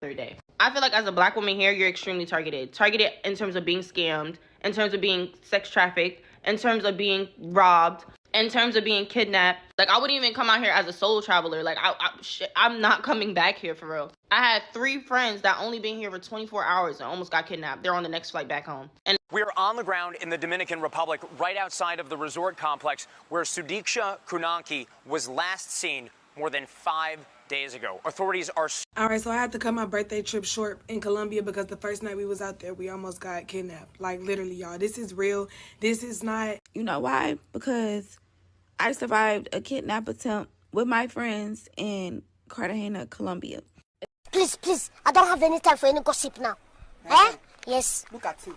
Third day. I feel like as a black woman here, you're extremely targeted. Targeted in terms of being scammed, in terms of being sex trafficked, in terms of being robbed, in terms of being kidnapped. Like, I wouldn't even come out here as a solo traveler. Like, I'm not coming back here for real. I had 3 friends that only been here for 24 hours and almost got kidnapped. They're on the next flight back home. And we're on the ground in the Dominican Republic, right outside of the resort complex where Sudiksha Kunanki was last seen more than 5 days ago. Authorities are... All right, so I had to cut my birthday trip short in Colombia because the first night we was out there, we almost got kidnapped. Like, literally, y'all. This is real. This is not... You know why? Because I survived a kidnap attempt with my friends in Cartagena, Colombia. Please, I don't have any time for any gossip now. Eh? Yes. Look at you.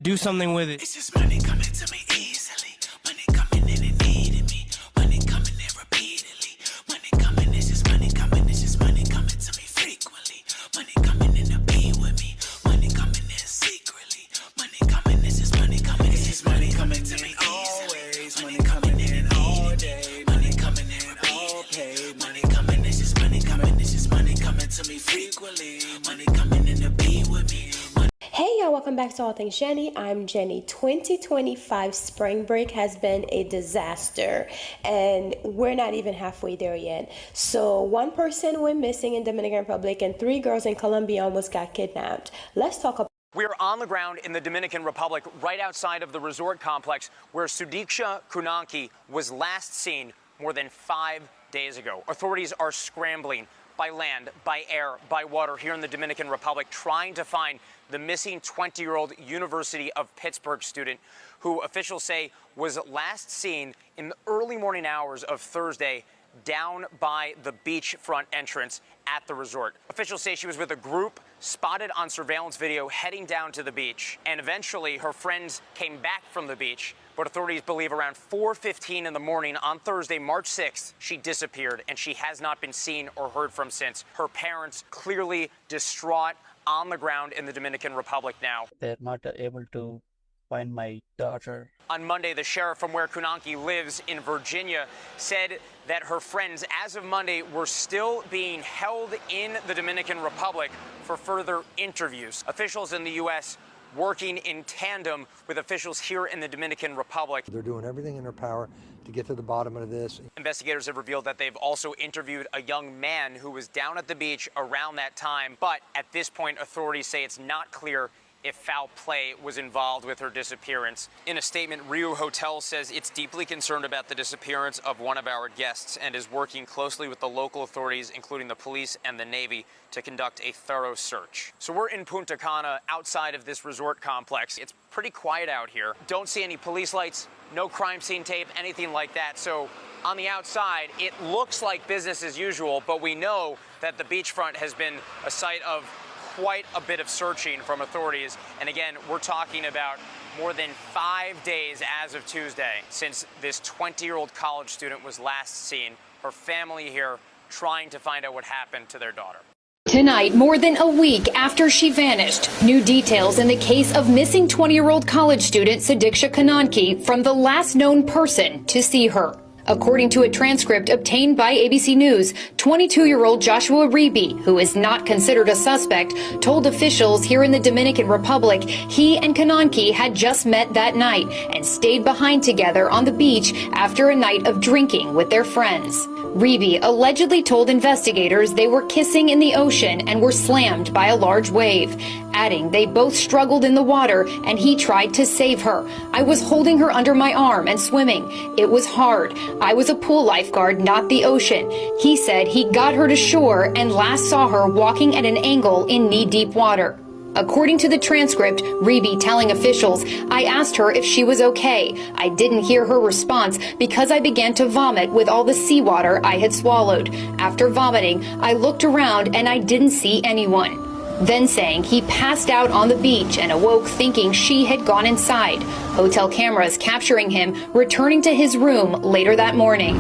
Do something with it. It's just money coming to me easily. Money coming in and needing me. Money coming in repeatedly. Money coming, it's just money coming. It's just money coming to me frequently. Money coming in to be with me. Money coming in secretly. Money coming, it's just money coming. It's just money coming to me always. Money coming in all day. Money coming in all paid. Money coming, it's just money coming. It's just money coming to me frequently. Money coming in to be with me. Hey y'all, welcome back to All Things Jenny. I'm Jenny. 2025 spring break has been a disaster and we're not even halfway there yet. So 1 person went missing in Dominican Republic and 3 girls in Colombia almost got kidnapped. Let's talk about... We're on the ground in the Dominican Republic, right outside of the resort complex where Sudiksha Kunanki was last seen more than 5 days ago. Authorities are scrambling by land, by air, by water here in the Dominican Republic, trying to find the missing 20-year-old University of Pittsburgh student who officials say was last seen in the early morning hours of Thursday down by the beachfront entrance at the resort. Officials say she was with a group spotted on surveillance video heading down to the beach, and eventually her friends came back from the beach. But authorities believe around 4:15 in the morning on Thursday, March 6th, she disappeared, and she has not been seen or heard from since. Her parents clearly distraught on the ground in the Dominican Republic now. They're not able to find my daughter. On Monday, the sheriff from where Kunanki lives in Virginia said that her friends, as of Monday, were still being held in the Dominican Republic for further interviews. Officials in the U.S. working in tandem with officials here in the Dominican Republic. They're doing everything in their power to get to the bottom of this. Investigators have revealed that they've also interviewed a young man who was down at the beach around that time, but at this point, authorities say it's not clear if foul play was involved with her disappearance. In a statement, Rio Hotel says it's deeply concerned about the disappearance of one of our guests and is working closely with the local authorities, including the police and the Navy, to conduct a thorough search. So we're in Punta Cana, outside of this resort complex. It's pretty quiet out here. Don't see any police lights, no crime scene tape, anything like that. So on the outside, it looks like business as usual, but we know that the beachfront has been a site of quite a bit of searching from authorities. And again, we're talking about more than 5 days as of Tuesday since this 20-year-old college student was last seen. Her family here trying to find out what happened to their daughter. Tonight, more than a week after she vanished, new details in the case of missing 20-year-old college student Sudiksha Kunanki from the last known person to see her. According to a transcript obtained by ABC News, 22-year-old Joshua Reeby, who is not considered a suspect, told officials here in the Dominican Republic he and Kunanki had just met that night and stayed behind together on the beach after a night of drinking with their friends. Reeby allegedly told investigators they were kissing in the ocean and were slammed by a large wave, adding they both struggled in the water and he tried to save her. I was holding her under my arm and swimming. It was hard. I was a pool lifeguard, not the ocean. He said he got her to shore and last saw her walking at an angle in knee-deep water. According to the transcript, Reeby telling officials, I asked her if she was okay. I didn't hear her response because I began to vomit with all the seawater I had swallowed. After vomiting, I looked around and I didn't see anyone. Then saying he passed out on the beach and awoke thinking she had gone inside. Hotel cameras capturing him returning to his room later that morning.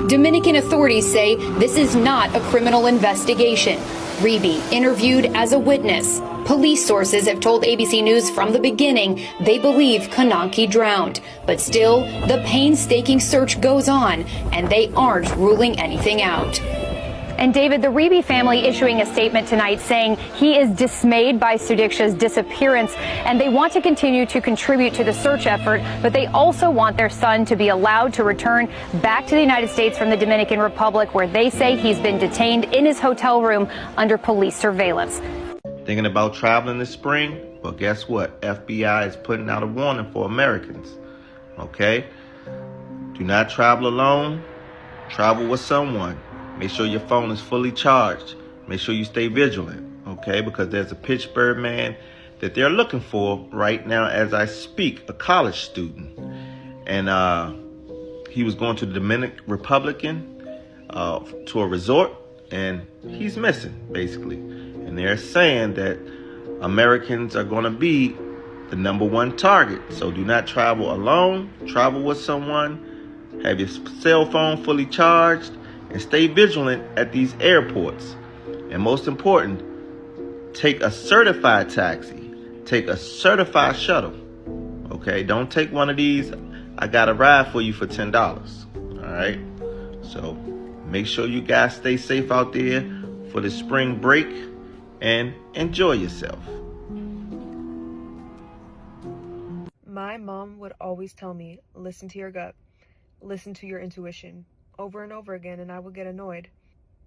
Dominican authorities say this is not a criminal investigation. Reeby interviewed as a witness. Police sources have told ABC News from the beginning they believe Kunanki drowned. But still, the painstaking search goes on, and they aren't ruling anything out. And David, the Reeby family issuing a statement tonight saying he is dismayed by Sudiksha's disappearance and they want to continue to contribute to the search effort, but they also want their son to be allowed to return back to the United States from the Dominican Republic, where they say he's been detained in his hotel room under police surveillance. Thinking about traveling this spring? Well, guess what? FBI is putting out a warning for Americans. Okay? Do not travel alone. Travel with someone. Make sure your phone is fully charged. Make sure you stay vigilant, okay? Because there's a Pittsburgh man that they're looking for right now as I speak, a college student. And he was going to the Dominican Republic to a resort, and he's missing, basically. And they're saying that Americans are going to be the #1 target. So do not travel alone. Travel with someone. Have your cell phone fully charged. And stay vigilant at these airports. And most important, take a certified taxi. Take a certified shuttle. Okay, don't take one of these. I got a ride for you for $10. All right. So make sure you guys stay safe out there for the spring break and enjoy yourself. My mom would always tell me, listen to your gut, listen to your intuition, over and over again, and I would get annoyed.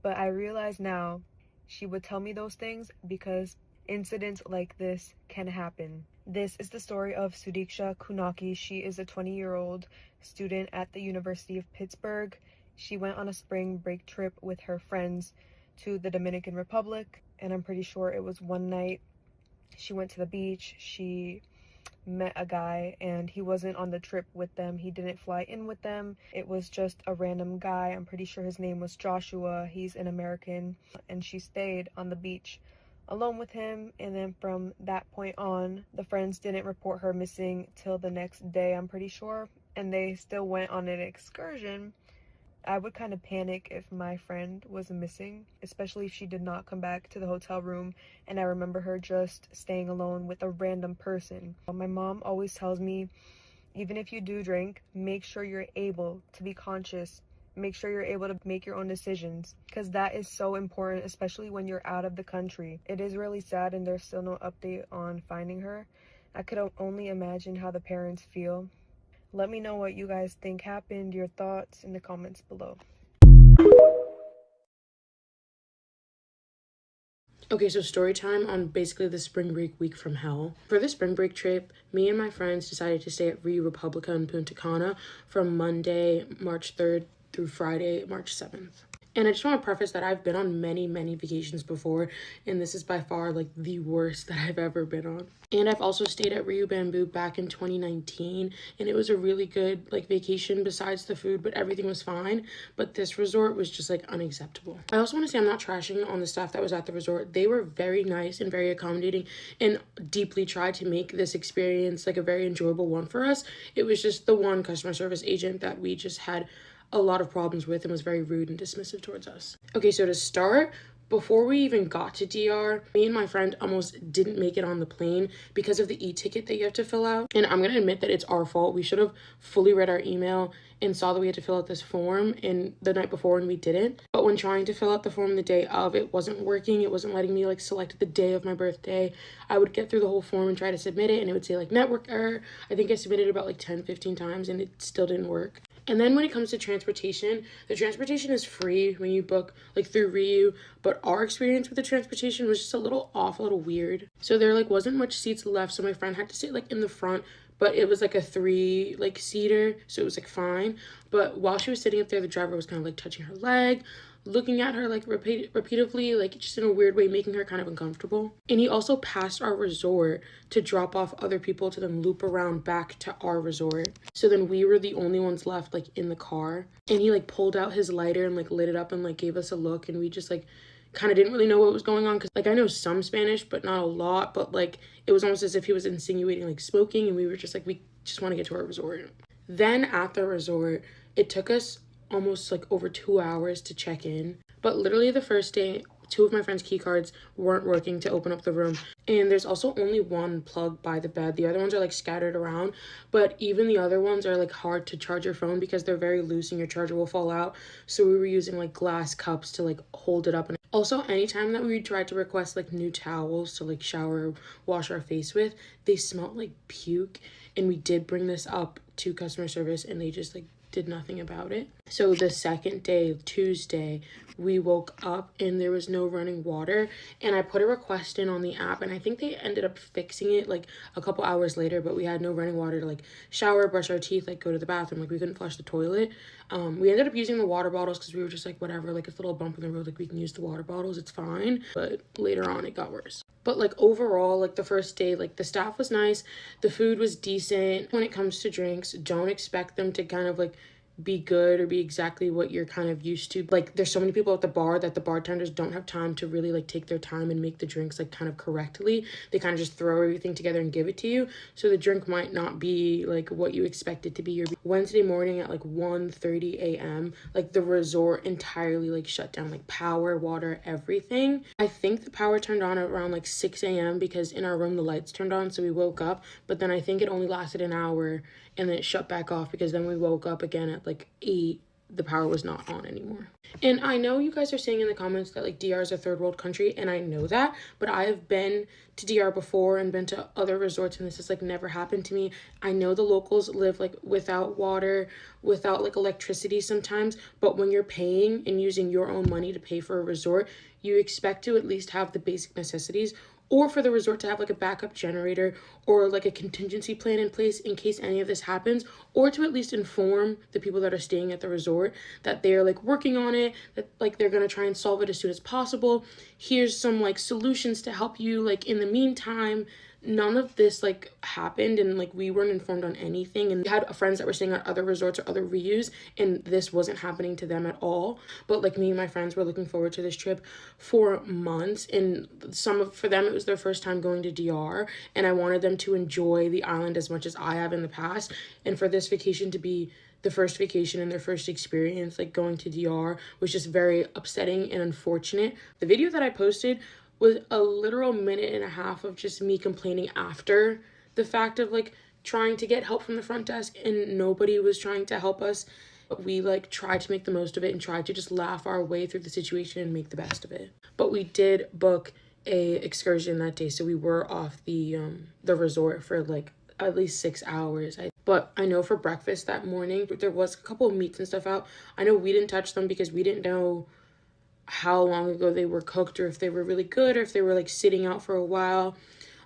But I realize now she would tell me those things because incidents like this can happen. This is the story of Sudiksha Kunaki. She is a 20-year-old student at the University of Pittsburgh. She went on a spring break trip with her friends to the Dominican Republic, and I'm pretty sure it was one night. She went to the beach. She met a guy, and he wasn't on the trip with them. He didn't fly in with them. It was just a random guy. I'm pretty sure his name was Joshua. He's an American, and she stayed on the beach alone with him. And then from that point on, the friends didn't report her missing till the next day, I'm pretty sure, and they still went on an excursion. I would kind of panic if my friend was missing, especially if she did not come back to the hotel room and I remember her just staying alone with a random person. My mom always tells me, even if you do drink, make sure you're able to be conscious. Make sure you're able to make your own decisions, because that is so important, especially when you're out of the country. It is really sad and there's still no update on finding her. I could only imagine how the parents feel. Let me know what you guys think happened, your thoughts in the comments below. Okay, so story time on basically the spring break week from hell. For the spring break trip, me and my friends decided to stay at Rio Republica in Punta Cana from Monday, March 3rd through Friday, March 7th. And I just want to preface that I've been on many vacations before, and this is by far like the worst that I've ever been on. And I've also stayed at Rio Bamboo back in 2019, and it was a really good like vacation besides the food, but everything was fine. But this resort was just like unacceptable. I also want to say I'm not trashing on the staff that was at the resort. They were very nice and very accommodating and deeply tried to make this experience like a very enjoyable one for us. It was just the one customer service agent that we just had a lot of problems with and was very rude and dismissive towards us. Okay, so to start, before we even got to DR, me and my friend almost didn't make it on the plane because of the e-ticket that you have to fill out. And I'm gonna admit that it's our fault. We should have fully read our email and saw that we had to fill out this form and the night before, and we didn't. But when trying to fill out the form the day of, it wasn't working. It wasn't letting me like select the day of my birthday. I would get through the whole form and try to submit it, and it would say like network error. I think I submitted about like 10-15 times and it still didn't work. And then when it comes to transportation, the transportation is free when you book like through Rio, but our experience with the transportation was just a little off, a little weird. So there like wasn't much seats left, so my friend had to sit like in the front, but it was like a 3 like seater, so it was like fine. But while she was sitting up there, the driver was kind of like touching her leg, looking at her like repeatedly, like just in a weird way, making her kind of uncomfortable. And he also passed our resort to drop off other people to then loop around back to our resort. So then we were the only ones left like in the car, and he like pulled out his lighter and like lit it up and like gave us a look, and we just like kind of didn't really know what was going on, because like I know some Spanish but not a lot, but like it was almost as if he was insinuating like smoking, and we were just like, we just want to get to our resort. Then at the resort, it took us almost like over 2 hours to check in, but literally the first day 2 of my friend's key cards weren't working to open up the room. And there's also only one plug by the bed. The other ones are like scattered around, but even the other ones are like hard to charge your phone because they're very loose and your charger will fall out. So we were using like glass cups to like hold it up. And also, anytime that we tried to request like new towels to like shower, wash our face with, they smelled like puke. And we did bring this up to customer service and they just like did nothing about it. So the second day, Tuesday, we woke up and there was no running water, and I put a request in on the app, and I think they ended up fixing it like a couple hours later, but we had no running water to like shower, brush our teeth, like go to the bathroom. Like we couldn't flush the toilet. We ended up using the water bottles because we were just like, whatever, like it's a little bump in the road, like we can use the water bottles, it's fine. But later on it got worse. But like overall, like the first day, like the staff was nice, the food was decent. When it comes to drinks, don't expect them to kind of like be good or be exactly what you're kind of used to. Like there's so many people at the bar that the bartenders don't have time to really like take their time and make the drinks like kind of correctly. They kind of just throw everything together and give it to you, so the drink might not be like what you expect it to be. Wednesday morning at like 1:30 a.m. like the resort entirely like shut down, like power, water, everything. I think the power turned on around like 6 a.m. because in our room the lights turned on, so we woke up, but then I think it only lasted an hour and then it shut back off because then we woke up again at like 8. The power was not on anymore. And I know you guys are saying in the comments that like DR is a third world country, and I know that, but I have been to DR before and been to other resorts and this has like never happened to me. I know the locals live like without water, without like electricity sometimes, but when you're paying and using your own money to pay for a resort, you expect to at least have the basic necessities, or for the resort to have like a backup generator or like a contingency plan in place in case any of this happens, or to at least inform the people that are staying at the resort that they're like working on it, that like they're gonna try and solve it as soon as possible. Here's some like solutions to help you like in the meantime. None of this like happened, and like we weren't informed on anything, and we had friends that were staying at other resorts or other reuse and this wasn't happening to them at all. But like me and my friends were looking forward to this trip for months, and for them it was their first time going to DR, and I wanted them to enjoy the island as much as I have in the past, and for this vacation to be the first vacation and their first experience like going to DR was just very upsetting and unfortunate. The video that I posted was a literal minute and a half of just me complaining after the fact of like trying to get help from the front desk and nobody was trying to help us. But we like tried to make the most of it and tried to just laugh our way through the situation and make the best of it. But we did book a excursion that day, so we were off the resort for like at least 6 hours. But I know for breakfast that morning there was a couple of meats and stuff out. I know we didn't touch them because we didn't know how long ago they were cooked or if they were really good or if they were like sitting out for a while.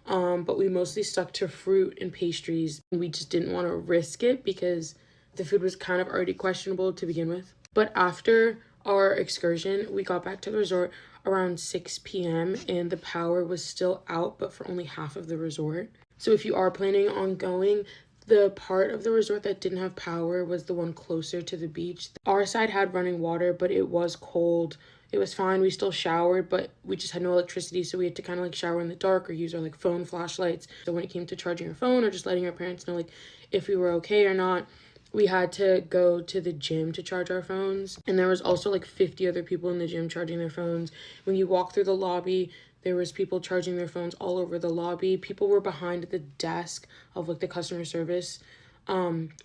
But we mostly stuck to fruit and pastries. We just didn't want to risk it because the food was kind of already questionable to begin with. But after our excursion, we got back to the resort around 6 p.m. and the power was still out, but for only half of the resort. So if you are planning on going, the part of the resort that didn't have power was the one closer to the beach. Our side had running water, but it was cold. It was fine. We still showered, but we just had no electricity, so we had to kind of like shower in the dark or use our like phone flashlights. So when it came to charging our phone or just letting our parents know like if we were okay or not, we had to go to the gym to charge our phones. And there was also like 50 other people in the gym charging their phones. When you walk through the lobby, there was people charging their phones all over the lobby. People were behind the desk of like the customer service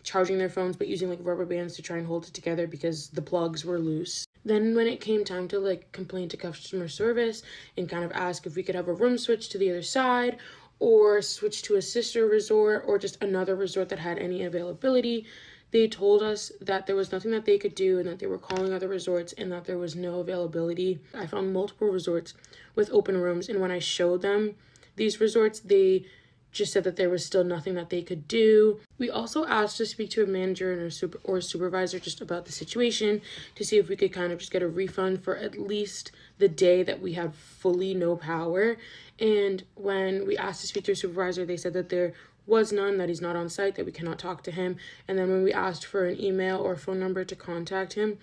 charging their phones but using like rubber bands to try and hold it together because the plugs were loose. Then when it came time to like complain to customer service and kind of ask if we could have a room switch to the other side or switch to a sister resort or just another resort that had any availability, they told us that there was nothing that they could do and that they were calling other resorts and that there was no availability. I found multiple resorts with open rooms, and when I showed them these resorts, they just said that there was still nothing that they could do. We also asked to speak to a manager and or a supervisor just about the situation to see if we could kind of just get a refund for at least the day that we had fully no power. And when we asked to speak to a supervisor, they said that there was none, that he's not on site, that we cannot talk to him. And then when we asked for an email or phone number to contact him,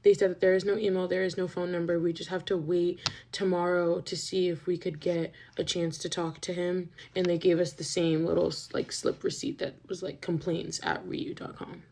they said that there is no email, there is no phone number. We just have to wait tomorrow to see if we could get a chance to talk to him. And they gave us the same little like slip receipt that was like complaints@reu.com.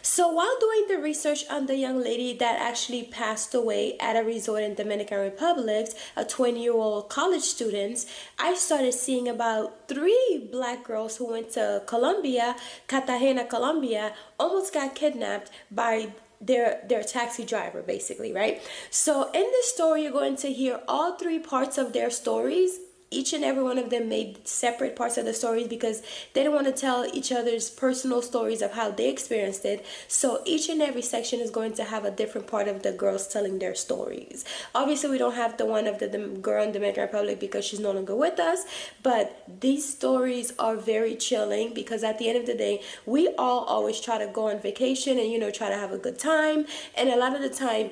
So while doing the research on the young lady that actually passed away at a resort in Dominican Republic, a 20-year-old college student, I started seeing about 3 black girls who went to Colombia, Cartagena, Colombia, almost got kidnapped by their taxi driver, basically, right? So in this story, you're going to hear all 3 parts of their stories. Each and every one of them made separate parts of the stories because they didn't want to tell each other's personal stories of how they experienced it. So each and every section is going to have a different part of the girls telling their stories. Obviously, we don't have the one of the girl in the Dominican Republic because she's no longer with us. But these stories are very chilling because at the end of the day, we all always try to go on vacation and, try to have a good time. And a lot of the time,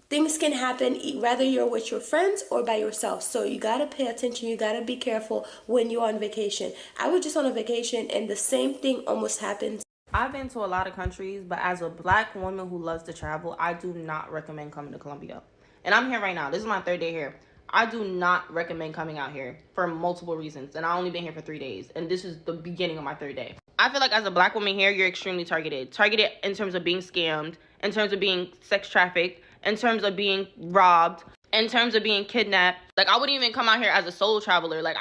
things can happen whether you're with your friends or by yourself. So you got to pay attention. You got to be careful when you're on vacation. I was just on a vacation and the same thing almost happened. I've been to a lot of countries, but as a black woman who loves to travel, I do not recommend coming to Colombia. And I'm here right now. This is my 3rd day here. I do not recommend coming out here for multiple reasons. And I've only been here for 3 days. And this is the beginning of my 3rd day. I feel like as a black woman here, you're extremely targeted. Targeted in terms of being scammed, in terms of being sex trafficked, in terms of being robbed, in terms of being kidnapped. Like, I wouldn't even come out here as a solo traveler. Like,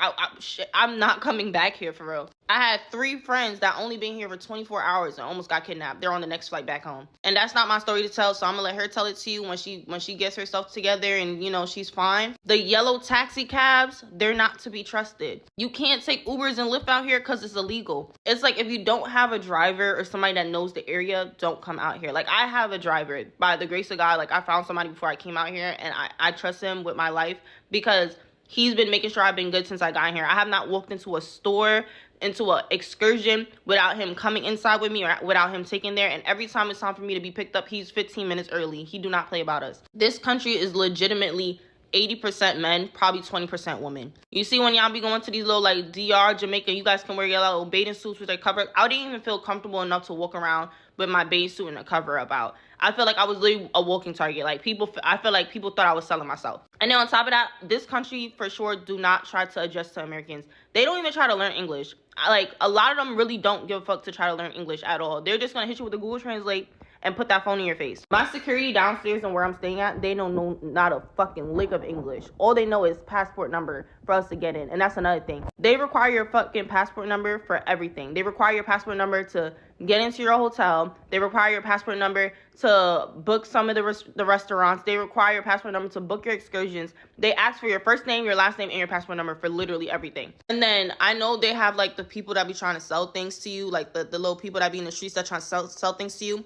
I'm not coming back here for real. I had 3 friends that only been here for 24 hours and almost got kidnapped. They're on the next flight back home. And that's not my story to tell, so I'm gonna let her tell it to you when she gets herself together and, she's fine. The yellow taxi cabs, they're not to be trusted. You can't take Ubers and Lyft out here because it's illegal. It's like if you don't have a driver or somebody that knows the area, don't come out here. Like, I have a driver. By the grace of God, like, I found somebody before I came out here, and I trust him with my life because he's been making sure I've been good since I got here. I have not walked into a store, into an excursion without him coming inside with me or without him taking there. And every time it's time for me to be picked up, he's 15 minutes early. He do not play about us. This country is legitimately 80% men, probably 20% women. You see when y'all be going to these little like DR, Jamaica, you guys can wear your little bathing suits with their cover. I didn't even feel comfortable enough to walk around with my bathing suit and a cover up out. I feel like I was literally a walking target. Like, I feel like people thought I was selling myself. And then on top of that, this country for sure do not try to adjust to Americans. They don't even try to learn English. Like, a lot of them really don't give a fuck to try to learn English at all. They're just gonna hit you with a Google Translate and put that phone in your face. My security downstairs and where I'm staying at, they don't know not a fucking lick of English. All they know is passport number for us to get in. And that's another thing. They require your fucking passport number for everything. They require your passport number to get into your hotel. They require your passport number to book some of the restaurants. They require your passport number to book your excursions. They ask for your first name, your last name, and your passport number for literally everything. And then I know they have like the people that be trying to sell things to you, like the little people that be in the streets that try to sell things to you.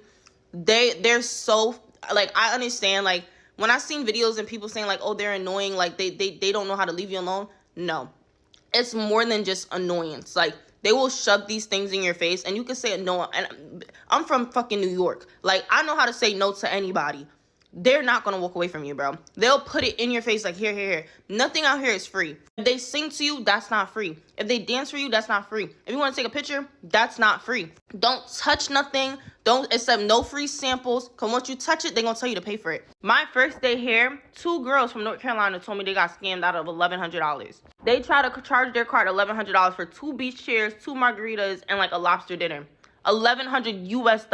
They're so, like, I understand, like, when I seen videos and people saying like, oh, they're annoying, like they don't know how to leave you alone. No, it's more than just annoyance. Like, they will shove these things in your face and you can say no. And I'm from fucking New York. Like, I know how to say no to anybody. They're not gonna walk away from you, bro. They'll put it in your face like, here. Nothing out here is free. If they sing to you, that's not free. If they dance for you, that's not free. If you want to take a picture, that's not free. Don't touch nothing. Don't accept no free samples. Because once you touch it, they're gonna tell you to pay for it. My first day here, 2 girls from North Carolina told me they got scammed out of $1,100. They try to charge their card $1,100 for 2 beach chairs, 2 margaritas, and like a lobster dinner. $1,100 US.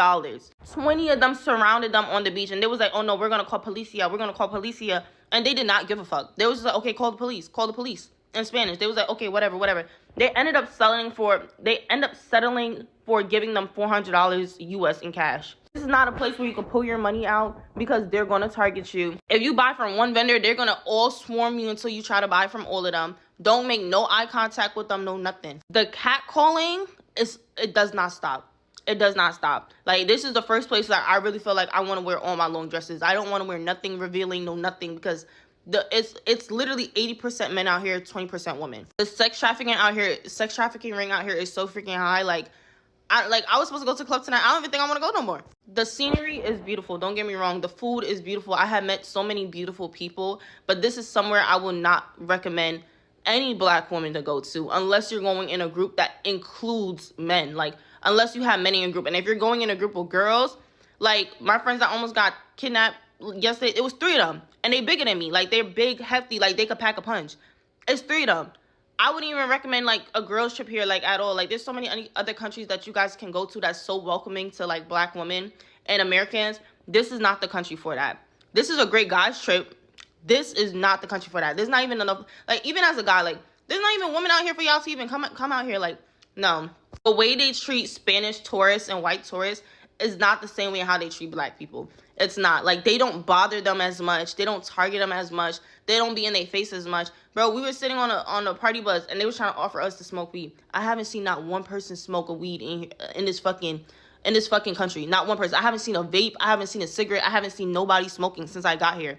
20 of them surrounded them on the beach, and they was like, oh no, we're gonna call policia. And they did not give a fuck. They was just like, okay, call the police in Spanish. They was like, okay, whatever. They ended up settling for giving them $400 US in cash. This is not a place where you can pull your money out because they're gonna target you. If you buy from one vendor, they're gonna all swarm you until you try to buy from all of them. Don't make no eye contact with them, no nothing. The catcalling it does not stop. It does not stop. Like, this is the first place that I really feel like I want to wear all my long dresses. I don't want to wear nothing revealing, no nothing, because it's literally 80% men out here, 20% women. The sex trafficking ring out here is so freaking high. Like I was supposed to go to the club tonight. I don't even think I want to go no more. The scenery is beautiful. Don't get me wrong. The food is beautiful. I have met so many beautiful people, but this is somewhere I will not recommend any black woman to go to unless you're going in a group that includes men. Like, unless you have men in your group. And if you're going in a group of girls, like my friends that almost got kidnapped yesterday, it was 3 of them. And they bigger than me. Like, they're big, hefty, like they could pack a punch. It's 3 of them. I wouldn't even recommend like a girls trip here like at all. Like there's so many other countries that you guys can go to that's so welcoming to like black women and Americans. This is not the country for that. This is a great guys trip. This is not the country for that. There's not even enough, like even as a guy, like there's not even women out here for y'all to even come out here. Like no, the way they treat Spanish tourists and white tourists is not the same way how they treat black people. It's not. Like, they don't bother them as much. They don't target them as much. They don't be in their face as much. Bro, we were sitting on a party bus, and they was trying to offer us to smoke weed. I haven't seen not one person smoke a weed in this fucking country. Not one person. I haven't seen a vape. I haven't seen a cigarette. I haven't seen nobody smoking since I got here.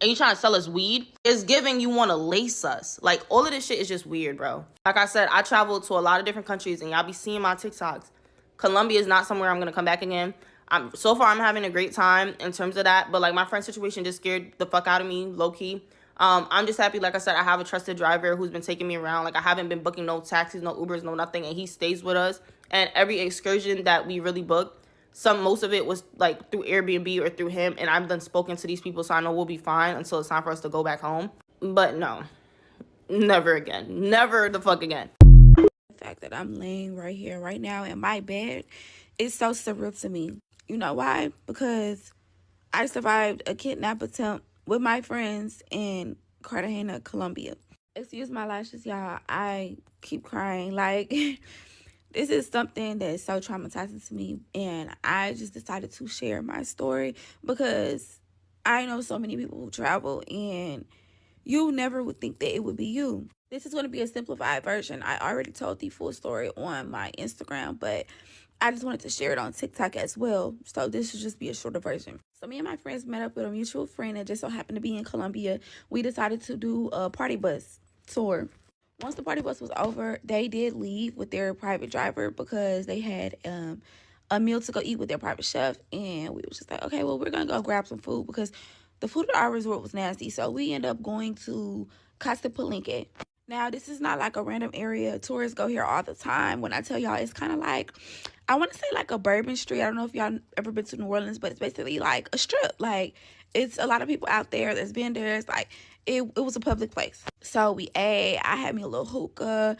And you trying to sell us weed? It's giving you want to lace us. Like, all of this shit is just weird, bro. Like I said, I traveled to a lot of different countries, and y'all be seeing my TikToks. Colombia is not somewhere I'm going to come back again. So far, I'm having a great time in terms of that. But, like, my friend's situation just scared the fuck out of me, low-key. I'm just happy, like I said, I have a trusted driver who's been taking me around. Like, I haven't been booking no taxis, no Ubers, no nothing. And he stays with us. And every excursion that we really booked, most of it was, like, through Airbnb or through him. And I've done spoken to these people, so I know we'll be fine until it's time for us to go back home. But, no. Never again. Never the fuck again. The fact that I'm laying right here, right now in my bed is so surreal to me. You know why? Because I survived a kidnap attempt with my friends in Cartagena, Colombia. Excuse my lashes, y'all. I keep crying. Like, this is something that is so traumatizing to me. And I just decided to share my story because I know so many people who travel and you never would think that it would be you. This is going to be a simplified version. I already told the full story on my Instagram, but I just wanted to share it on TikTok as well. So this should just be a shorter version. So me and my friends met up with a mutual friend that just so happened to be in Colombia. We decided to do a party bus tour. Once the party bus was over, they did leave with their private driver because they had a meal to go eat with their private chef. And we was just like, okay, well, we're going to go grab some food because the food at our resort was nasty. So we ended up going to Casa Palenque. Now, this is not like a random area. Tourists go here all the time. When I tell y'all, it's kind of like, I want to say like a Bourbon Street. I don't know if y'all ever been to New Orleans, but it's basically like a strip. Like, it's a lot of people out there that's been there. It's like, it was a public place. So we ate. I had me a little hookah.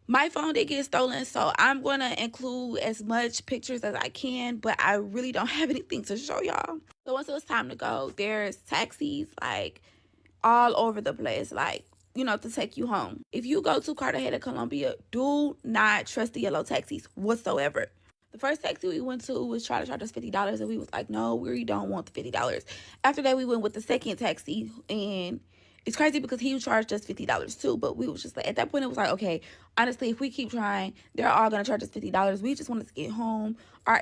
My phone did get stolen, so I'm going to include as much pictures as I can, but I really don't have anything to show y'all. So once it was time to go, there's taxis, like, all over the place, like, you know, to take you home. If you go to Cartagena, Colombia, do not trust the yellow taxis whatsoever. The first taxi we went to was trying to charge us $50, and we was like, no, we don't want the $50. After that, we went with the second taxi, and it's crazy because he charged us $50 too, but we was just like, at that point, it was like, okay, honestly, if we keep trying, they're all going to charge us $50. We just wanted to get home. Our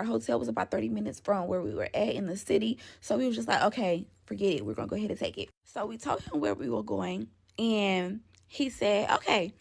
hotel was about 30 minutes from where we were at in the city. So we was just like, okay, forget it. We're going to go ahead and take it. So we told him where we were going, and he said, okay.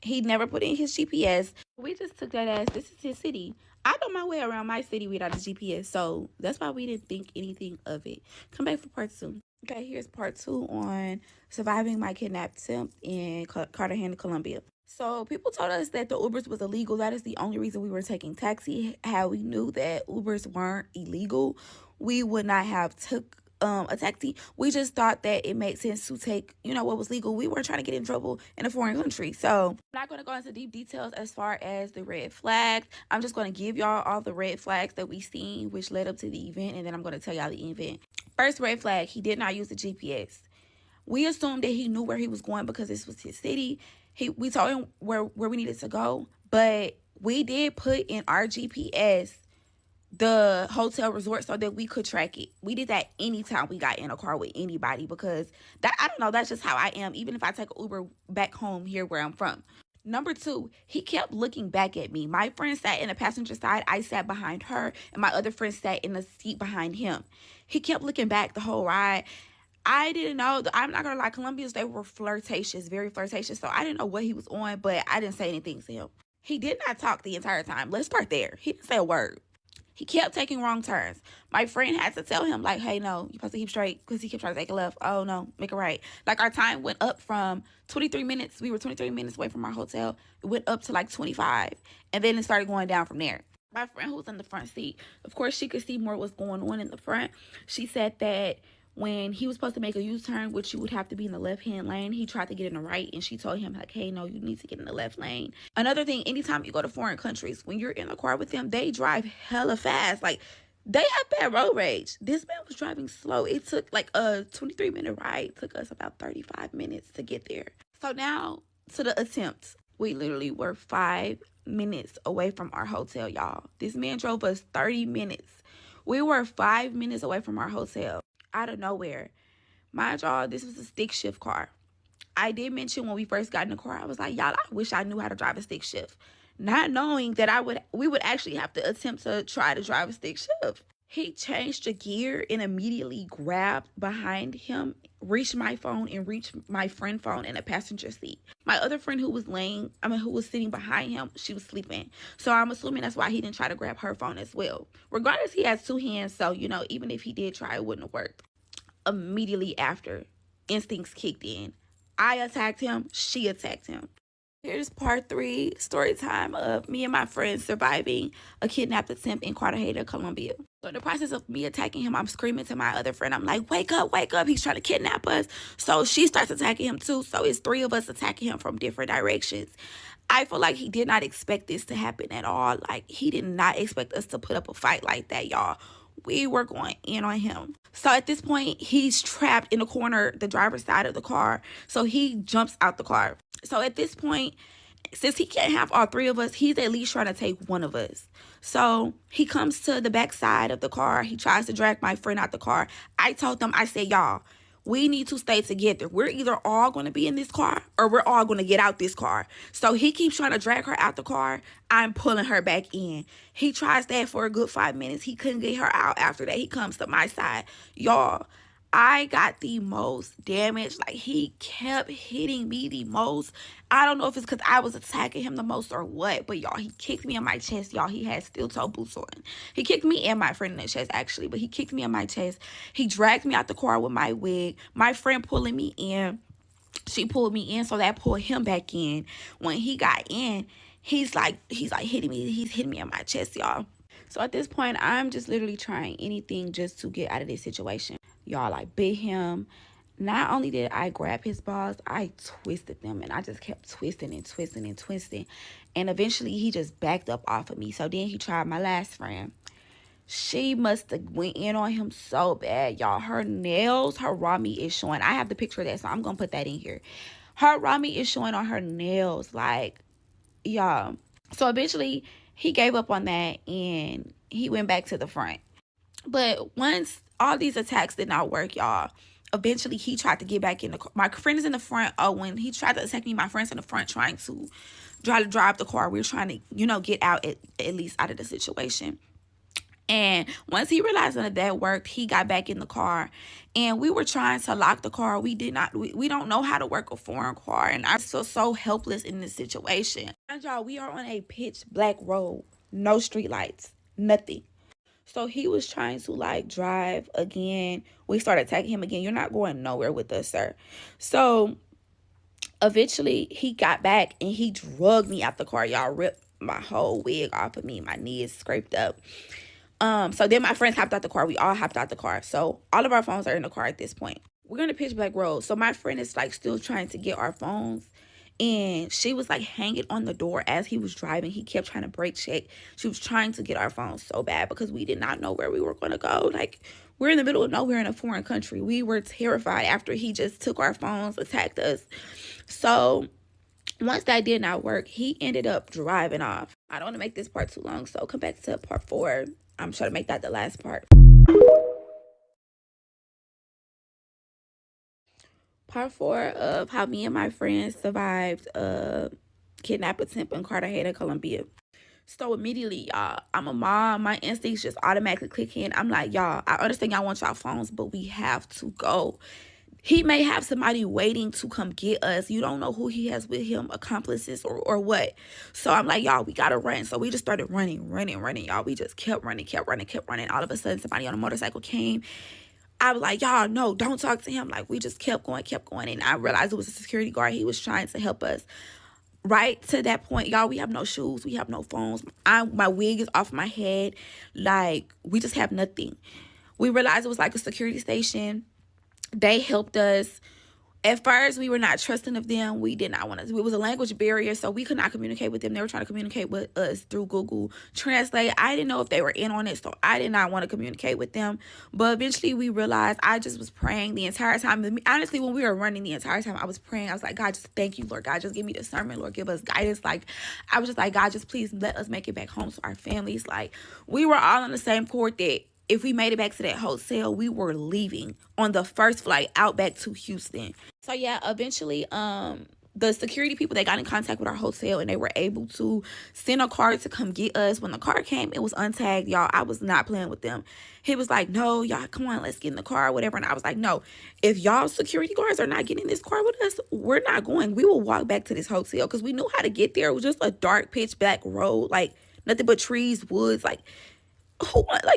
He never put in his GPS. We just took that as, this is his city. I know my way around my city without a GPS, so that's why we didn't think anything of it. Come back for part 2. Okay, here's part 2 on surviving my kidnap attempt in Cartagena, Colombia. So people told us that the Ubers was illegal. That is the only reason we were taking taxi. How we knew that Ubers weren't illegal, we would not have took a taxi. We just thought that it made sense to take, you know, what was legal. We weren't trying to get in trouble in a foreign country. So I'm not going to go into deep details as far as the red flags. I'm just going to give y'all all the red flags that we seen, which led up to the event, and then I'm going to tell y'all the event. First red flag, he did not use the GPS. We assumed that he knew where he was going because this was his city. We told him where we needed to go, but we did put in our GPS the hotel resort so that we could track it. We did that anytime we got in a car with anybody because that, I don't know, that's just how I am, even if I take an Uber back home here where I'm from. Number 2, he kept looking back at me. My friend sat in the passenger side. I sat behind her, and my other friend sat in the seat behind him. He kept looking back the whole ride. I didn't know. I'm not going to lie. Colombians, they were flirtatious, very flirtatious. So I didn't know what he was on, but I didn't say anything to him. He did not talk the entire time. Let's start there. He didn't say a word. He kept taking wrong turns. My friend had to tell him, like, hey, no, you're supposed to keep straight because he kept trying to take a left. Oh, no, make a right. Like, our time went up from 23 minutes. We were 23 minutes away from our hotel. It went up to, like, 25. And then it started going down from there. My friend who was in the front seat, of course, she could see more what's going on in the front. She said that When he was supposed to make a U-turn, which you would have to be in the left-hand lane, he tried to get in the right, and she told him, like, hey, no, you need to get in the left lane. Another thing, anytime you go to foreign countries, when you're in a car with them, they drive hella fast. Like, they have bad road rage. This man was driving slow. It took, like, a 23-minute ride. It took us about 35 minutes to get there. So now, to the attempt. We literally were 5 minutes away from our hotel, y'all. This man drove us 30 minutes. We were 5 minutes away from our hotel. Out of nowhere. Mind y'all, this was a stick shift car. I did mention when we first got in the car, I was like, y'all, I wish I knew how to drive a stick shift. Not knowing that we would actually have to attempt to try to drive a stick shift. He changed the gear and immediately grabbed behind him, reached my phone and reached my friend's phone in the passenger seat. My other friend who was sitting behind him, she was sleeping. So I'm assuming that's why he didn't try to grab her phone as well. Regardless, he has 2 hands, so, you know, even if he did try, it wouldn't have worked. Immediately after, instincts kicked in. I attacked him, she attacked him. Here's part 3, story time of me and my friends surviving a kidnap attempt in Cartagena, Colombia. So in the process of me attacking him, I'm screaming to my other friend. I'm like, wake up, he's trying to kidnap us. So she starts attacking him too. So it's 3 of us attacking him from different directions. I feel like he did not expect this to happen at all. Like, he did not expect us to put up a fight like that, y'all. We were going in on him. So at this point, he's trapped in the corner, the driver's side of the car. So he jumps out the car. So at this point, since he can't have all 3 of us, he's at least trying to take one of us. So he comes to the back side of the car. He tries to drag my friend out the car. I told them, I said, y'all, we need to stay together. We're either all going to be in this car or we're all going to get out this car. So he keeps trying to drag her out the car. I'm pulling her back in. He tries that for a good 5 minutes. He couldn't get her out after that. He comes to my side. Y'all, I got the most damage. Like, he kept hitting me the most. I don't know if it's because I was attacking him the most or what, but y'all, he kicked me in my chest. Y'all, he had steel-toe boots on. He kicked me and my friend in the chest, actually, but he kicked me in my chest. He dragged me out the car with my wig. My friend pulling me in. She pulled me in, so that pulled him back in. When he got in, he's like hitting me. He's hitting me in my chest, y'all. So at this point, I'm just literally trying anything just to get out of this situation. Y'all, I bit him. Not only did I grab his balls, I twisted them. And I just kept twisting and twisting and twisting. And eventually, he just backed up off of me. So then he tried my last friend. She must have went in on him so bad, y'all. Her nails, her raw meat is showing. I have the picture of that, so I'm going to put that in here. Her raw meat is showing on her nails. Like, y'all. So eventually, he gave up on that. And he went back to the front. But once all these attacks did not work, y'all, eventually he tried to get back in the car. My friend is in the front. Oh, when he tried to attack me, my friend's in the front trying to drive the car. We were trying to, you know, get out at least out of the situation. And once he realized that that worked, he got back in the car. And we were trying to lock the car. We don't know how to work a foreign car. And I feel so helpless in this situation. And y'all, we are on a pitch black road. No street lights. Nothing. So he was trying to, like, drive again. We started attacking him again. You're not going nowhere with us, sir. So eventually he got back and he drugged me out the car. Y'all, ripped my whole wig off of me. My knee is scraped up. So then my friends hopped out the car. We all hopped out the car. So all of our phones are in the car at this point. We're on a pitch black road. So my friend is, like, still trying to get our phones. And she was, like, hanging on the door as he was driving. He kept trying to brake check. She was trying to get our phones so bad because we did not know where we were going to go. Like, we're in the middle of nowhere in a foreign country. We were terrified after he just took our phones, attacked us. So once that did not work, he ended up driving off. I don't want to make this part too long, so come back to part 4. I'm trying to make that the last part. Part 4 of how me and my friends survived a kidnap attempt in Cartagena, Colombia. So immediately, y'all, I'm a mom. My instincts just automatically click in. I'm like, y'all, I understand y'all want y'all phones, but we have to go. He may have somebody waiting to come get us. You don't know who he has with him, accomplices or what. So I'm like, y'all, we got to run. So we just started running, y'all. We just kept running. All of a sudden, somebody on a motorcycle came. I was like, y'all, no, don't talk to him. Like, we just kept going. And I realized it was a security guard. He was trying to help us. Right to that point, y'all, we have no shoes. We have no phones. My wig is off my head. Like, we just have nothing. We realized it was like a security station. They helped us. At first, we were not trusting of them. We did not want to. It was a language barrier, so we could not communicate with them. They were trying to communicate with us through Google Translate. I didn't know if they were in on it, so I did not want to communicate with them. But eventually, we realized. I just was praying the entire time. Honestly, when we were running the entire time, I was praying. I was like, God, just thank you, Lord. God, just give me discernment, Lord. Give us guidance. Like, I was just like, God, just please let us make it back home to our families. Like, we were all on the same court that if we made it back to that hotel, we were leaving on the first flight out back to Houston. So yeah, eventually, the security people, they got in contact with our hotel and they were able to send a car to come get us. When the car came, it was untagged, y'all. I was not playing with them. He was like, no, y'all, come on, let's get in the car or whatever. And I was like, no, if y'all security guards are not getting in this car with us, we're not going. We will walk back to this hotel because we knew how to get there. It was just a dark pitch black road, like nothing but trees, woods, like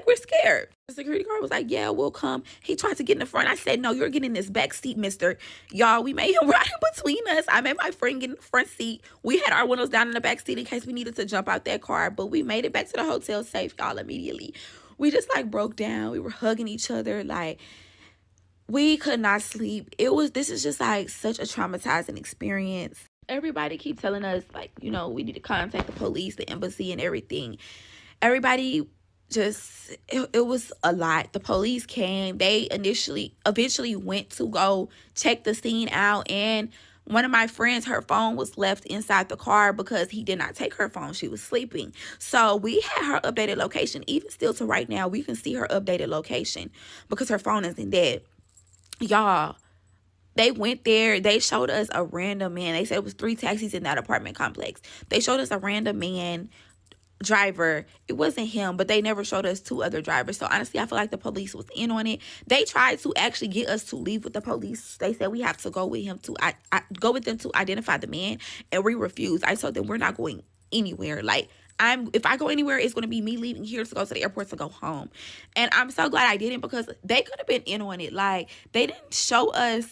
we're scared. The security guard was like, yeah, we'll come. He tried to get in the front. I said, no, you're getting in this back seat, mister. Y'all, we made him ride in between us. I made my friend get in the front seat. We had our windows down in the back seat in case we needed to jump out that car. But we made it back to the hotel safe, y'all, immediately. We just like broke down. We were hugging each other. Like, we could not sleep. This is just like such a traumatizing experience. Everybody keep telling us, like, you know, we need to contact the police, the embassy and everything. Everybody just, it was a lot. The police came. They eventually went to go check the scene out, and one of my friends, her phone was left inside the car because he did not take her phone. She was sleeping. So we had her updated location. Even still to right now, we can see her updated location because her phone isn't dead. Y'all, they went there. They showed us a random man. They said it was 3 taxis in that apartment complex. They showed us a random man driver. It wasn't him, but they never showed us 2 other drivers. So honestly, I feel like the police was in on it. They tried to actually get us to leave with the police. They said we have to go with him to go with them to identify the man, and we refused. I told them we're not going anywhere. Like, if I go anywhere, it's going to be me leaving here to go to the airport to go home. And I'm so glad I didn't, because they could have been in on it. Like, they didn't show us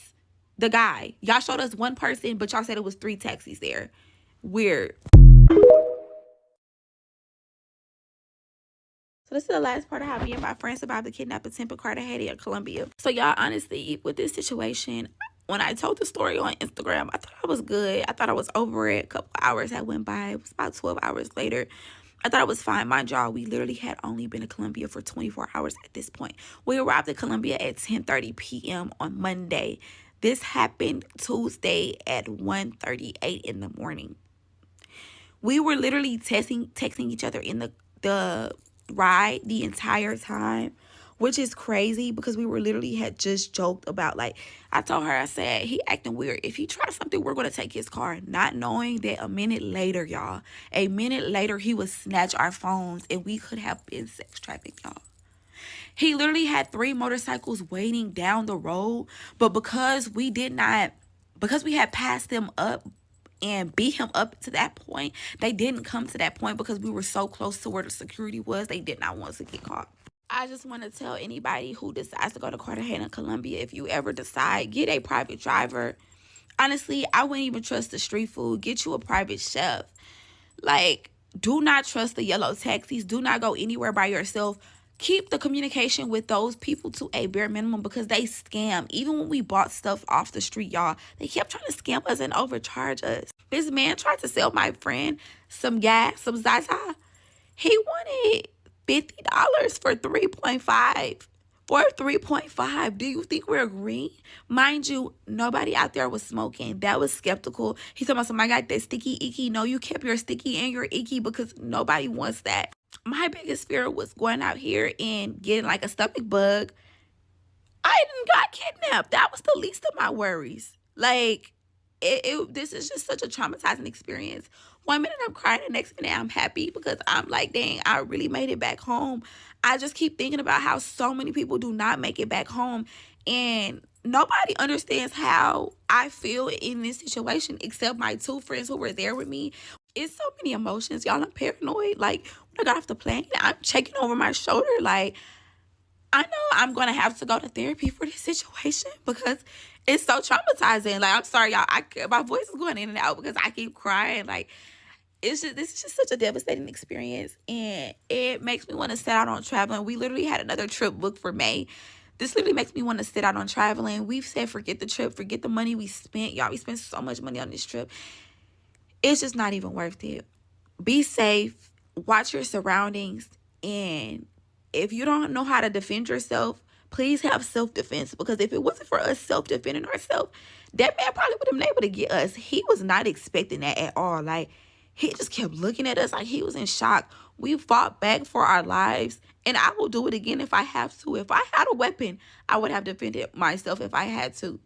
the guy. Y'all showed us one person, but y'all said it was 3 taxis there. Weird. So this is the last part of how me and my friends survived the kidnap attempt in Cartagena, Colombia. So y'all, honestly, with this situation, when I told the story on Instagram, I thought I was good. I thought I was over it. A couple hours that went by. It was about 12 hours later. I thought it was fine. Mind y'all, we literally had only been in Colombia for 24 hours at this point. We arrived in Colombia at 10:30 p.m. on Monday. This happened Tuesday at 1:38 in the morning. We were literally texting each other in the ride the entire time, which is crazy because we were literally had just joked about, like, I told her, I said, he acting weird. If he tries something, we're going to take his car. Not knowing that a minute later, he would snatch our phones and we could have been sex trafficked, y'all. He literally had 3 motorcycles waiting down the road, but because we had passed them up and beat him up to that point, they didn't come to that point because we were so close to where the security was. They did not want us to get caught. I just want to tell anybody who decides to go to Cartagena, Colombia, if you ever decide, get a private driver. Honestly, I wouldn't even trust the street food. Get you a private chef. Like, do not trust the yellow taxis. Do not go anywhere by yourself. Keep the communication with those people to a bare minimum because they scam. Even when we bought stuff off the street, y'all, they kept trying to scam us and overcharge us. This man tried to sell my friend some gas, some Zaza. He wanted $50 for 3.5. For 3.5. Do you think we're agreeing? Mind you, nobody out there was smoking. That was skeptical. He told me, I got that sticky icky. No, you kept your sticky and your icky because nobody wants that. My biggest fear was going out here and getting like a stomach bug. I didn't got kidnapped. That was the least of my worries. Like, this is just such a traumatizing experience. One minute I'm crying, the next minute I'm happy because I'm like, dang, I really made it back home. I just keep thinking about how so many people do not make it back home. And nobody understands how I feel in this situation except my 2 friends who were there with me. It's so many emotions, y'all. I'm paranoid. Like, when I got off the plane, I'm checking over my shoulder. Like, I know I'm going to have to go to therapy for this situation because it's so traumatizing. Like, I'm sorry, y'all. My voice is going in and out because I keep crying. Like, this is just such a devastating experience. And it makes me want to set out on traveling. We literally had another trip booked for May. This literally makes me want to sit out on traveling. We've said forget the trip, forget the money we spent. Y'all, we spent so much money on this trip. It's just not even worth it. Be safe. Watch your surroundings. And if you don't know how to defend yourself, please have self-defense. Because if it wasn't for us self-defending ourselves, that man probably would have been able to get us. He was not expecting that at all. Like, he just kept looking at us like he was in shock. We fought back for our lives. And I will do it again if I have to. If I had a weapon, I would have defended myself if I had to.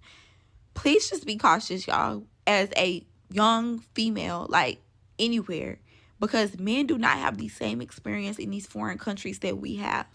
Please just be cautious, y'all, as a young female, like anywhere. Because men do not have the same experience in these foreign countries that we have.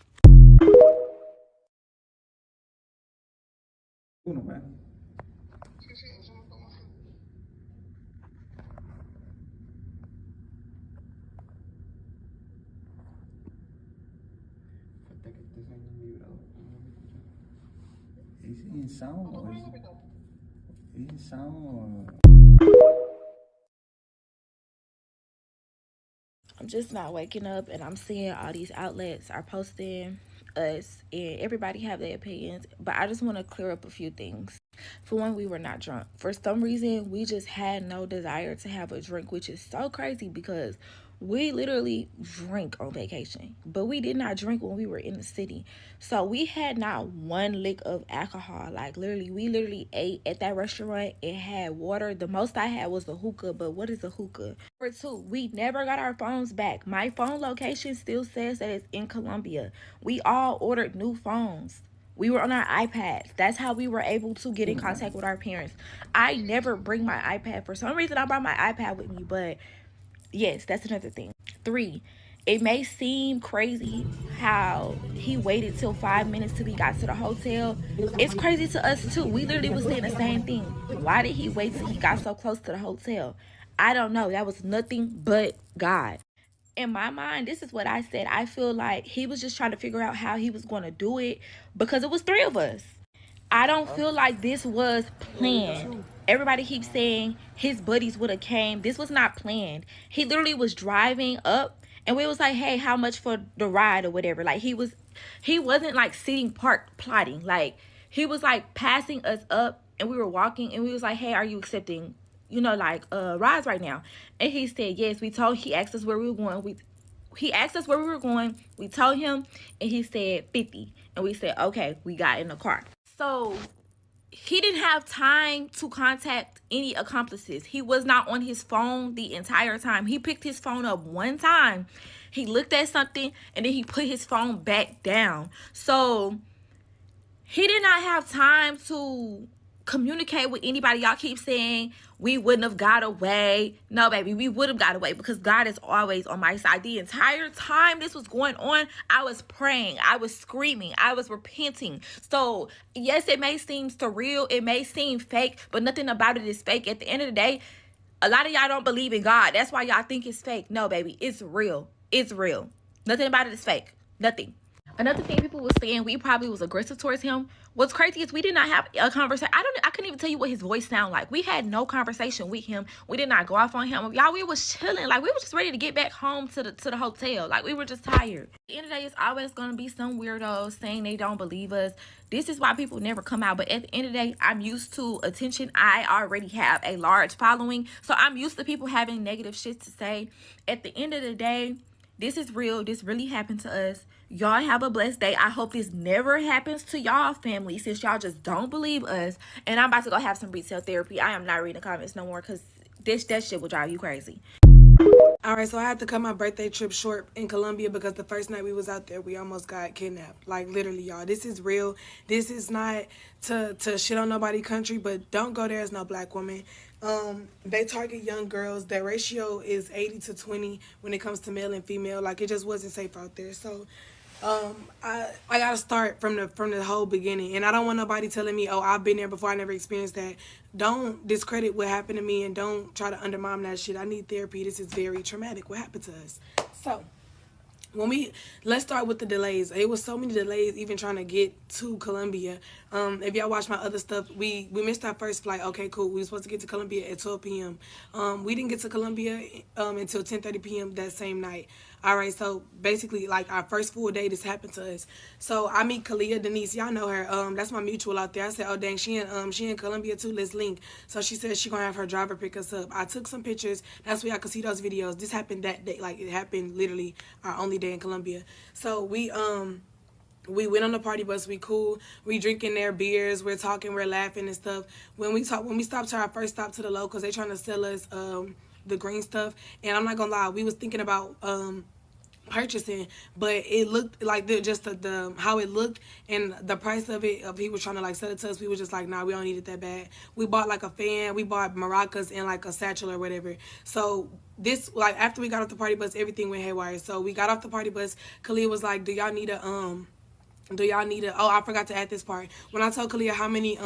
I'm just not waking up and I'm seeing all these outlets are posting us and everybody have their opinions, but I just want to clear up a few things. For one, we were not drunk. For some reason, we just had no desire to have a drink, which is so crazy because we literally drink on vacation, but we did not drink when we were in the city. So we had not one lick of alcohol. Like we literally ate at that restaurant. It had water. The most I had was a hookah, but what is a hookah? Number two, we never got our phones back. My phone location still says that it's in Colombia. We all ordered new phones. We were on our iPads. That's how we were able to get in contact with our parents. I never bring my iPad. For some reason, I brought my iPad with me, but yes, that's another thing. 3, it may seem crazy how he waited till 5 minutes till we got to the hotel. It's crazy to us too. We literally was saying the same thing. Why did he wait till he got so close to the hotel? I don't know. That was nothing but God. In my mind, this is what I said. I feel like he was just trying to figure out how he was going to do it because it was 3 of us. I don't feel like this was planned. Everybody keeps saying his buddies would have came. This was not planned. He literally was driving up and we was like, hey, how much for the ride or whatever. Like he wasn't like sitting parked plotting. Like he was like passing us up and we were walking and we was like, hey, are you accepting, rides right now? And he said, yes. He asked us where we were going. He asked us where we were going. We told him and he said 50. And we said, okay, we got in the car. So he didn't have time to contact any accomplices. He was not on his phone the entire time. He picked his phone up one time. He looked at something and then he put his phone back down. So he did not have time to communicate with anybody. Y'all keep saying we wouldn't have got away. No, baby, we would have got away because God is always on my side. The entire time this was going on, I was praying, I was screaming, I was repenting. So yes, it may seem surreal, it may seem fake, but nothing about it is fake. At the end of the day, a lot of y'all don't believe in God. That's why y'all think it's fake. No, baby, it's real. It's real. Nothing about it is fake. Nothing. Another thing people were saying, we probably was aggressive towards him. What's crazy is we did not have a conversation. I couldn't even tell you what his voice sounded like. We had no conversation with him. We did not go off on him. Y'all, we was chilling. Like, we were just ready to get back home to the hotel. Like, we were just tired. At the end of the day, it's always going to be some weirdos saying they don't believe us. This is why people never come out. But at the end of the day, I'm used to attention. I already have a large following. So I'm used to people having negative shit to say. At the end of the day, this is real. This really happened to us. Y'all have a blessed day. I hope this never happens to y'all family since y'all just don't believe us. And I'm about to go have some retail therapy. I am not reading the comments no more because that shit will drive you crazy. All right, so I had to cut my birthday trip short in Colombia because the first night we was out there, we almost got kidnapped. Like, literally, y'all. This is real. This is not to shit on nobody's country, but don't go there as no black woman. They target young girls. Their ratio is 80-20 when it comes to male and female. Like, it just wasn't safe out there. So I gotta start from the whole beginning, and I don't want nobody telling me, oh, I've been there before, I never experienced that. Don't discredit what happened to me and don't try to undermine that shit. I need therapy. This is very traumatic what happened to us. So let's start with the delays. It was so many delays even trying to get to Colombia. If y'all watch my other stuff, we missed our first flight. Okay, cool. We were supposed to get to Colombia at 12 p.m. We didn't get to Colombia until 10:30 p.m. that same night. All right, so basically, like, our first full day, this happened to us. So I meet Kalia Denise, y'all know her. That's my mutual out there. I said, oh dang, she in Colombia too. Let's link. So she said she gonna have her driver pick us up. I took some pictures. That's where I could see those videos. This happened that day, like it happened literally our only day in Colombia. So we went on the party bus. We cool. We drinking their beers. We're talking. We're laughing and stuff. When we stopped to our first stop to the locals, they trying to sell us the green stuff. And I'm not gonna lie, we was thinking about purchasing, but it looked like the how it looked and the price of it. He was trying to like sell it to us. We were just like, nah, we don't need it that bad. We bought like a fan. We bought maracas and like a satchel or whatever. So this, like, after we got off the party bus, everything went haywire. So we got off the party bus. Khalil was like, do y'all need a oh, I forgot to add this part. When I told Kalia how many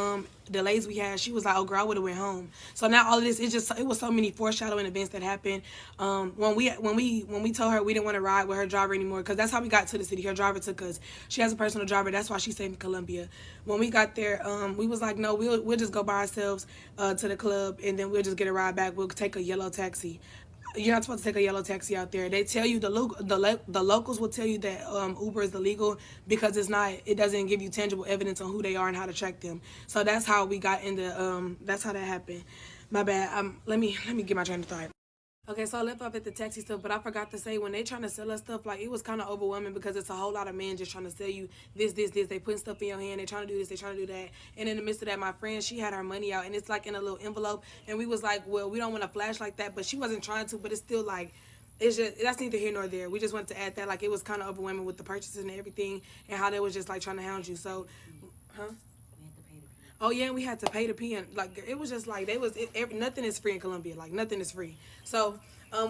delays we had, she was like, oh girl, I would have went home. So now all of this, it was so many foreshadowing events that happened. When we told her we didn't want to ride with her driver anymore, because that's how we got to the city. Her driver took us. She has a personal driver. That's why she stayed in Colombia. When we got there, we was like, no, we'll just go by ourselves to the club, and then we'll just get a ride back. We'll take a yellow taxi. You're not supposed to take a yellow taxi out there. They tell you, the locals will tell you that Uber is illegal because it doesn't give you tangible evidence on who they are and how to track them. So that's how we got into, that's how that happened. My bad. Let me get my train of thought. Okay, so I left off at the taxi stuff, but I forgot to say, when they trying to sell us stuff, like, it was kind of overwhelming because it's a whole lot of men just trying to sell you this. They putting stuff in your hand. They trying to do this. They trying to do that. And in the midst of that, my friend, she had her money out, and it's like in a little envelope. And we was like, well, we don't want to flash like that, but she wasn't trying to. But it's still like, it's just, that's neither here nor there. We just wanted to add that, like, it was kind of overwhelming with the purchases and everything, and how they was just like trying to hound you. So, oh yeah, we had to pay to pee, and like it was just like nothing is free in Colombia. Like, nothing is free. So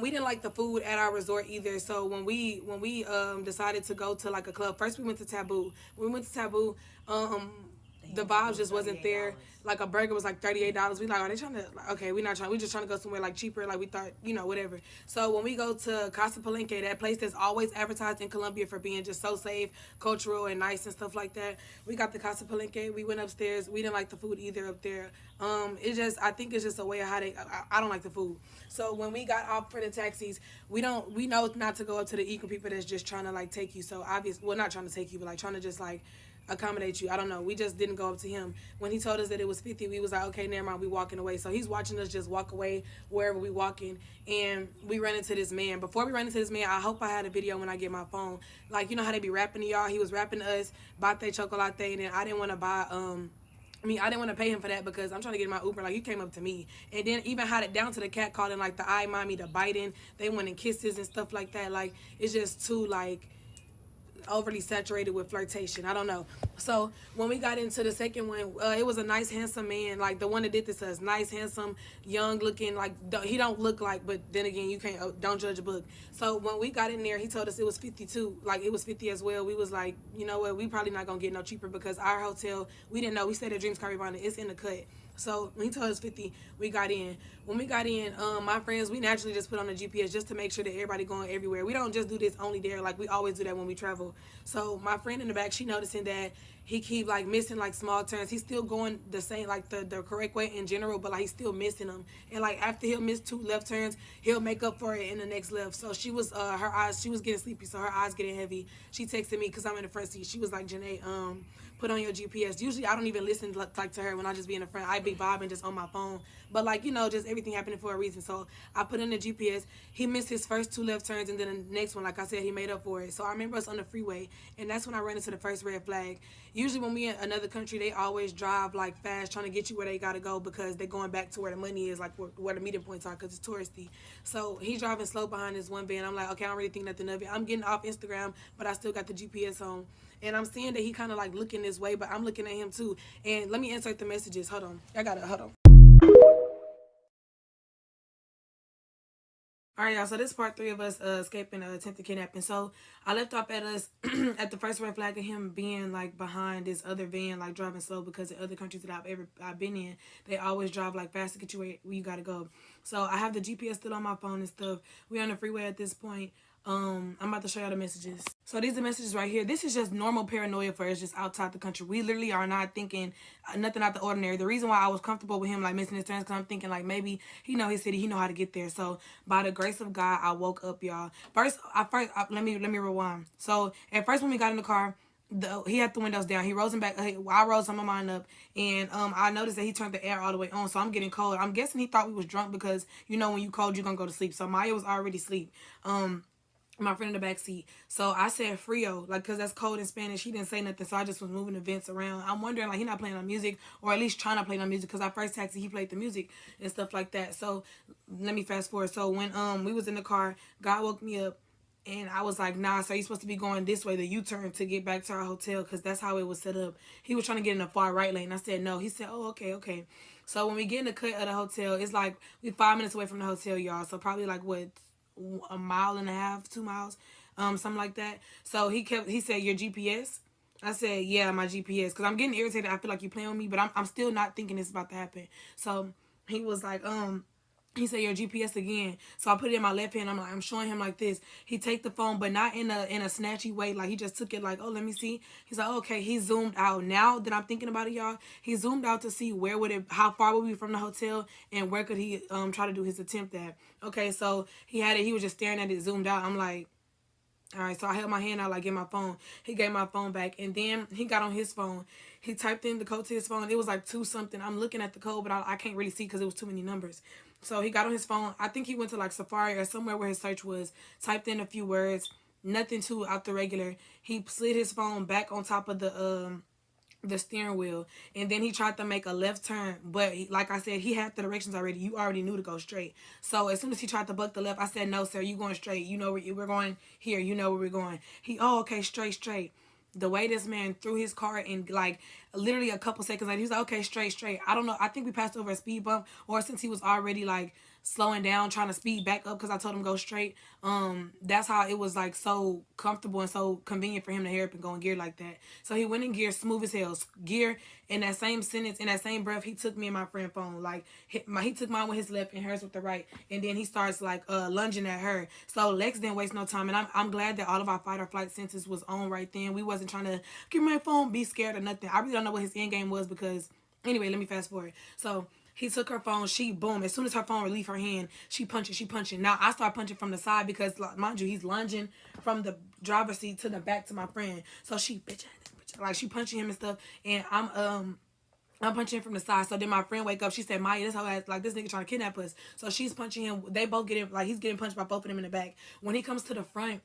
we didn't like the food at our resort either. So when we decided to go to like a club, first we went to Taboo. When we went to Taboo, the vibes just wasn't there. Like, a burger was like $38. We like, are they trying to, like, okay, we're not trying, we just trying to go somewhere like cheaper, like we thought, whatever. So when we go to Casa Palenque, that place that's always advertised in Colombia for being just so safe, cultural, and nice and stuff like that, we got the Casa Palenque. We went upstairs. We didn't like the food either up there. I think it's just a way of how I don't like the food. So when we got off for the taxis, we know not to go up to the equal people that's just trying to like take you. So well, not trying to take you, but like trying to just like accommodate you. I don't know. We just didn't go up to him. When he told us that it was 50, we was like, okay, never mind, we walking away. So he's watching us just walk away wherever we walking, and we ran into this man. Before we ran into this man, I hope I had a video when I get my phone. Like, you know how they be rapping to y'all? He was rapping to us, bate chocolate, and then I didn't want to buy, I didn't want to pay him for that because I'm trying to get in my Uber. Like, you came up to me. And then even had it down to the cat calling, like, the eye mommy, the biting. They wanted kisses and stuff like that. Like, it's just too, like, overly saturated with flirtation. I don't know. So when we got into the second one, it was a nice, handsome man. Like, the one that did this to us, nice, handsome, young looking. Like, he don't look like, but then again, you can't, don't judge a book. So when we got in there, he told us it was 52. Like, it was 50 as well. We was like, you know what, we probably not gonna get no cheaper because our hotel, we didn't know. We stayed at Dreams Caribana. It's in the cut. So when he told us 50, we got in. When we got in, my friends, we naturally just put on the GPS just to make sure that everybody going everywhere. We don't just do this only there. Like, we always do that when we travel. So my friend in the back, she noticing that he keep like missing like small turns. He's still going the same, like the correct way in general, but like he's still missing them. And like after he'll miss 2 left turns, he'll make up for it in the next left. So she was her eyes, she was getting sleepy, so her eyes getting heavy. She texted me because I'm in the front seat. She was like, Janae, put on your GPS. Usually I don't even listen like to her when I just be in the front. I be bobbing just on my phone. But like, just everything happening for a reason. So I put in the GPS. He missed his first 2 left turns, and then the next one, like I said, he made up for it. So I remember us on the freeway, and that's when I ran into the first red flag. Usually when we in another country, they always drive like fast, trying to get you where they gotta go because they're going back to where the money is, like where the meeting points are, because it's touristy. So he's driving slow behind this one van. I'm like, okay, I don't really think nothing of it. I'm getting off Instagram, but I still got the GPS on. And I'm seeing that he kind of like looking this way, but I'm looking at him too. And let me insert the messages. Hold on. Hold on. All right, y'all. So this is part 3 of us escaping attempted kidnapping. So I left off at us at the first red flag of him being like behind this other van, like driving slow, because in other countries that I've been in, they always drive like fast to get you where you gotta go. So I have the GPS still on my phone and stuff. We're on the freeway at this point. I'm about to show y'all the messages. So these are the messages right here. This is just normal paranoia for us just outside the country. We literally are not thinking nothing out the ordinary. The reason why I was comfortable with him like missing his turns because I'm thinking like maybe he know his city, he know how to get there. So by the grace of God, I woke up, y'all. Let me rewind. So at first when we got in the car, he had the windows down. He rose them back. I rose some of mine up, and I noticed that he turned the air all the way on. So I'm getting cold. I'm guessing he thought we was drunk because you know when you cold you're gonna go to sleep. So Maya was already asleep. My friend in the back seat. So I said Frio, like, because that's cold in Spanish. He didn't say nothing, so I just was moving the vents around. I'm wondering, like, he not playing on music, or at least trying to play on music, because our first taxi, he played the music and stuff like that. So let me fast forward. So when we was in the car, God woke me up, and I was like, nah, so you're supposed to be going this way, the U-turn, to get back to our hotel, because that's how it was set up. He was trying to get in the far right lane. I said, no. He said, oh, okay. So when we get in the cut of the hotel, it's like, we 5 minutes away from the hotel, y'all. So probably like, what, a mile and a half, 2 miles, something like that. So he said, your GPS? I said, yeah, my GPS, because I'm getting irritated. I feel like you're playing with me, but I'm still not thinking it's about to happen. So he was like, he said, your GPS again. So I put it in my left hand. I'm showing him like this. He take the phone, but not in a snatchy way. Like, he just took it like, oh, let me see. He's like, okay. He zoomed out. Now that I'm thinking about it, y'all, he zoomed out to see how far would we be from the hotel and where could he try to do his attempt at. Okay, so he had it. He was just staring at it, zoomed out. I'm like, all right, so I held my hand out, like, get my phone. He gave my phone back, and then he got on his phone. He typed in the code to his phone. It was like 2 something. I'm looking at the code, but I can't really see because it was too many numbers. So he got on his phone. I think he went to, like, Safari or somewhere where his search was, typed in a few words, nothing too out the regular. He slid his phone back on top of the steering wheel, and then he tried to make a left turn, but like I said, he had the directions already. You already knew to go straight. So as soon as he tried to buck the left, I said, no sir, you going straight. You know where we're going here. You know where we're going. Okay, straight. The way this man threw his car in, like, literally a couple seconds later, he was like, okay, straight. I don't know. I think we passed over a speed bump, or since he was already, like, slowing down, trying to speed back up because I told him go straight. That's how it was, like, so comfortable and so convenient for him to hurry up and go in gear like that. So he went in gear, smooth as hell. Gear, in that same sentence, in that same breath, he took me and my friend phone. Like, he took mine with his left and hers with the right. And then he starts, like, lunging at her. So Lex didn't waste no time. And I'm glad that all of our fight or flight senses was on right then. We wasn't trying to give my phone, be scared or nothing. I really don't know what his end game was because, anyway, let me fast forward. So he took her phone. Boom. As soon as her phone relieved her hand, she punching. Now I start punching from the side because, mind you, he's lunging from the driver's seat to the back to my friend. So she like she punching him and stuff, and I'm punching him from the side. So then my friend wake up. She said, Maya, this whole ass, like, this nigga trying to kidnap us. So she's punching him. They both get it, like, he's getting punched by both of them in the back. When he comes to the front,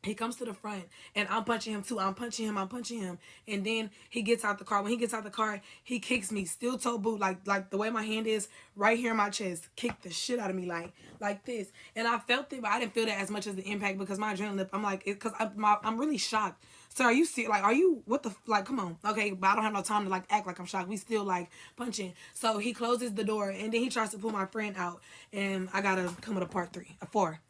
and I'm punching him too. I'm punching him. And then he gets out the car. When he gets out the car, he kicks me, steel toe boot, like the way my hand is right here in my chest. Kicked the shit out of me like this. And I felt it, but I didn't feel that as much as the impact because my adrenaline, I'm like, because I'm really shocked. So are you serious? Like, are you, what the, like, come on. Okay, but I don't have no time to, like, act like I'm shocked. We still, like, punching. So he closes the door, and then he tries to pull my friend out. And I got to come with a 4.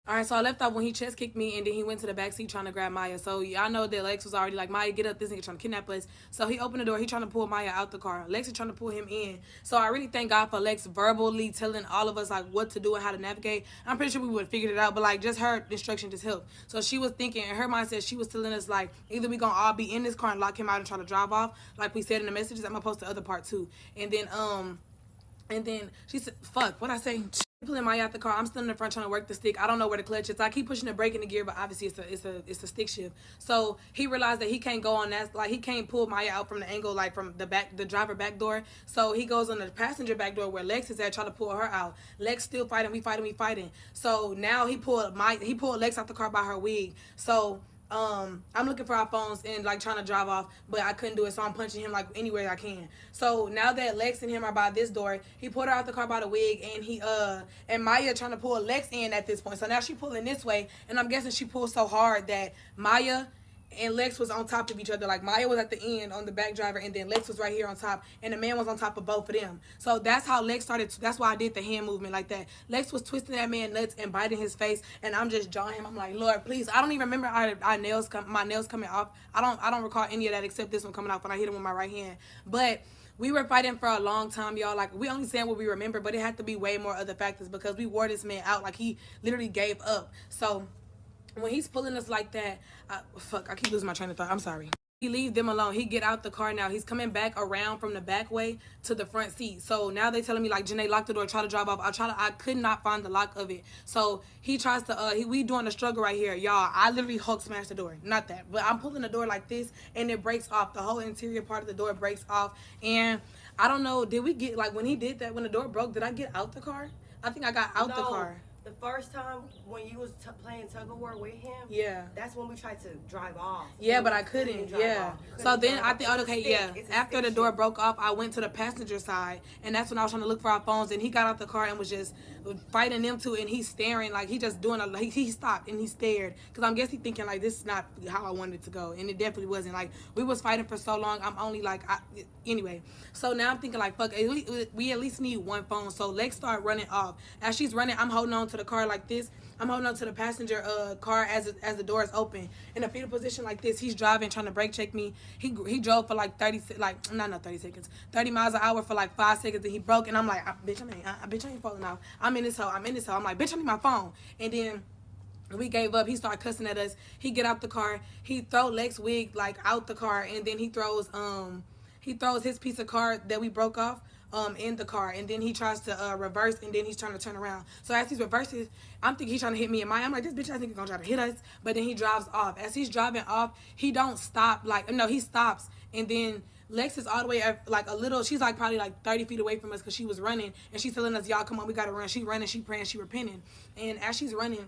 All right, so I left off when he chest kicked me, and then he went to the back seat trying to grab Maya. So y'all know that Lex was already like, Maya, get up, this nigga trying to kidnap us. So he opened the door. He trying to pull Maya out the car. Lex is trying to pull him in. So I really thank God for Lex verbally telling all of us, like, what to do and how to navigate. I'm pretty sure we would have figured it out, but, like, just her instruction just helped. So she was thinking, in her mindset, she was telling us, like, either we gonna all be in this car and lock him out and try to drive off, like we said in the messages. I'm gonna post the other part too. And then she said, fuck, what'd I say? Pulling Maya out the car. I'm still in the front trying to work the stick. I don't know where the clutch is. I keep pushing the brake in the gear, but obviously it's a stick shift. So he realized that he can't go on that, like, he can't pull Maya out from the angle, like, from the back, the driver back door. So he goes on the passenger back door where Lex is at, trying to pull her out. Lex still fighting. We fighting. So now he pulled Lex out the car by her wig. So I'm looking for our phones and, like, trying to drive off, but I couldn't do it, so I'm punching him, like, anywhere I can. So now that Lex and him are by this door, he pulled her out the car by the wig, and and Maya trying to pull Lex in at this point. So now she pulling this way, and I'm guessing she pulled so hard that Maya and Lex was on top of each other. Like, Maya was at the end on the back driver, and then Lex was right here on top, and the man was on top of both of them. So that's how Lex started. That's why I did the hand movement like that. Lex was twisting that man nuts and biting his face, and I'm just jawing him. I'm like, Lord, please. I don't even remember my nails coming off. I don't recall any of that except this one coming off when I hit him with my right hand. But We were fighting for a long time, y'all. Like, we only saying what we remember, but it had to be way more other factors because we wore this man out. Like, he literally gave up. So when he's pulling us like that, fuck, I keep losing my train of thought. I'm sorry. He leave them alone. He get out the car now. He's coming back around from the back way to the front seat. So now they telling me like, Janae, lock the door, try to drive off. I could not find the lock of it. So he tries to we doing a struggle right here, y'all. I literally Hulk smashed the door. Not that, but I'm pulling the door like this and it breaks off. The whole interior part of the door breaks off. And I don't know, did we get, like, when he did that, when the door broke, did I get out the car? I think I got out the car. The first time when you was playing tug of war with him, yeah, that's when we tried to drive off. Yeah, but I couldn't. Yeah. So then I think, okay, yeah. After the door broke off, I went to the passenger side, and that's when I was trying to look for our phones. And he got out the car and was just fighting them two, and he's staring like he just doing a. He stopped and he stared because I'm guessing thinking like this is not how I wanted it to go, and it definitely wasn't. Like we was fighting for so long. I'm only like anyway. So now I'm thinking like fuck, we at least need one phone. So Lex start running off. As she's running, I'm holding on to the car like this. I'm holding on to the passenger car as the door is open in a fetal position like this. He's driving, trying to brake check me. He drove for like 30 seconds, 30 miles an hour for like 5 seconds, and he broke. And I'm like, bitch, I ain't falling off. I'm in this hole. I'm like, bitch, I need my phone. And then we gave up. He started cussing at us. He get out the car. He throw Lex wig like out the car, and then he throws his piece of car that we broke off in the car, and then he tries to reverse, and then he's trying to turn around. So as he's reverses, I'm thinking he's trying to hit me in my. I'm like, this bitch I think he's gonna try to hit us, but then he drives off. As he's driving off, he don't stop. Like, no, he stops, and then Lex is all the way at, like, a little, she's like probably like 30 feet away from us because she was running, and she's telling us, y'all come on, we gotta run. She running, she praying, she repenting. And as she's running,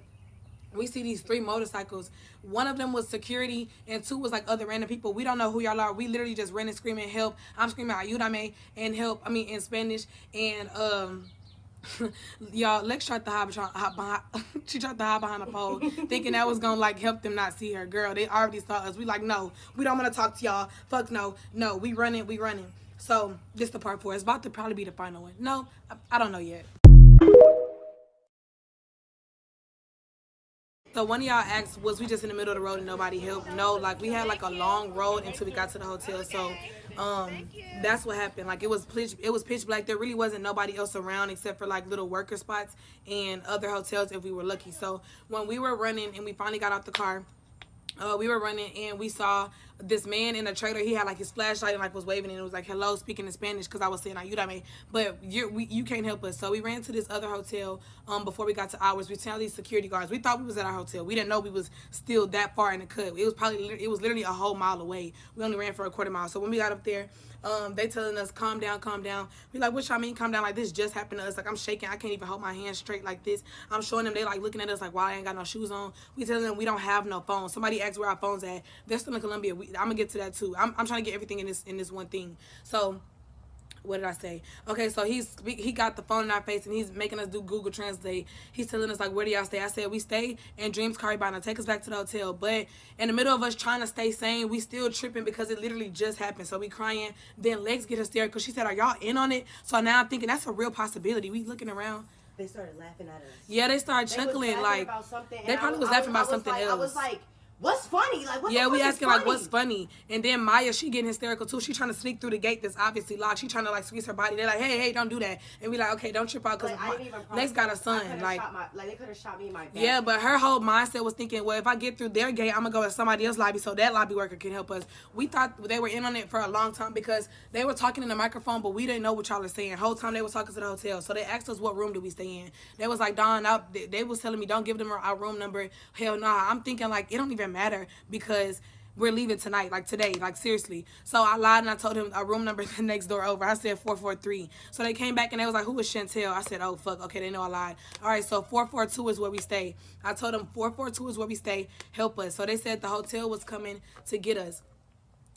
we see these 3 motorcycles. One of them was security, and 2 was like other random people. We don't know who y'all are. We literally just ran and screaming help. I'm screaming ayúdame and help. I mean in Spanish. And y'all, Lex tried to hide behind. She tried to hide behind a pole, thinking that was gonna like help them not see her. Girl, they already saw us. We like, no, we don't want to talk to y'all. Fuck no, we running. So this the part 4. It's about to probably be the final one. No, I don't know yet. So one of y'all asked, was we just in the middle of the road and nobody helped? No, like we had like a long road until we got to the hotel. So that's what happened. Like it was pitch black. There really wasn't nobody else around except for like little worker spots and other hotels if we were lucky. So when we were running and we finally got out the car, we were running and we saw this man in a trailer. He had like his flashlight and like was waving, and it was like hello, speaking in Spanish, because I was saying ayúdame, but you can't help us. So we ran to this other hotel before we got to ours. We tell these security guards, we thought we was at our hotel. We didn't know we was still that far in the cut. It was literally a whole mile away. We only ran for a quarter mile. So when we got up there, they telling us calm down. We like, what y'all mean calm down? Like this just happened to us. Like I'm shaking, I can't even hold my hands straight like this. I'm showing them, they like looking at us like, why I ain't got no shoes on. We telling them we don't have no phone. Somebody asked where our phones at. They're still in Colombia. I'm gonna get to that too. I'm trying to get everything in this one thing. So what did I say? Okay, so he got the phone in our face and he's making us do Google Translate. He's telling us like, where do y'all stay? I said we stay in Dreams Caribana. Take us back to the hotel. But in the middle of us trying to stay sane, we still tripping because it literally just happened. So we crying. Then Lex get hysterical. She said, are y'all in on it? So now I'm thinking that's a real possibility. We looking around. They started laughing at us. Yeah, they started chuckling. Like they probably was laughing about something else. I was like, what's funny? Like, what? Yeah, the we fuck asking is like, what's funny? And then Maya, she getting hysterical too. She trying to sneak through the gate that's obviously locked. She trying to like squeeze her body. They're like, hey, don't do that. And we like, okay, don't trip out because Lex got a son. Like they could have shot me in my back. Yeah, but her whole mindset was thinking, well, if I get through their gate, I'm gonna go to somebody else's lobby so that lobby worker can help us. We thought they were in on it for a long time because they were talking in the microphone, but we didn't know what y'all were saying. Whole time they were talking to the hotel. So they asked us what room do we stay in. They was like, Dawn, they was telling me don't give them our room number. Hell nah. I'm thinking like it don't even matter because we're leaving tonight, like today, like seriously. So I lied and I told him a room number the next door over. I said 443. So they came back and they was like, who is Chantel? I said, oh fuck, okay, they know I lied. All right, so 442 is where we stay. I told them 442 is where we stay. Help us. So they said the hotel was coming to get us.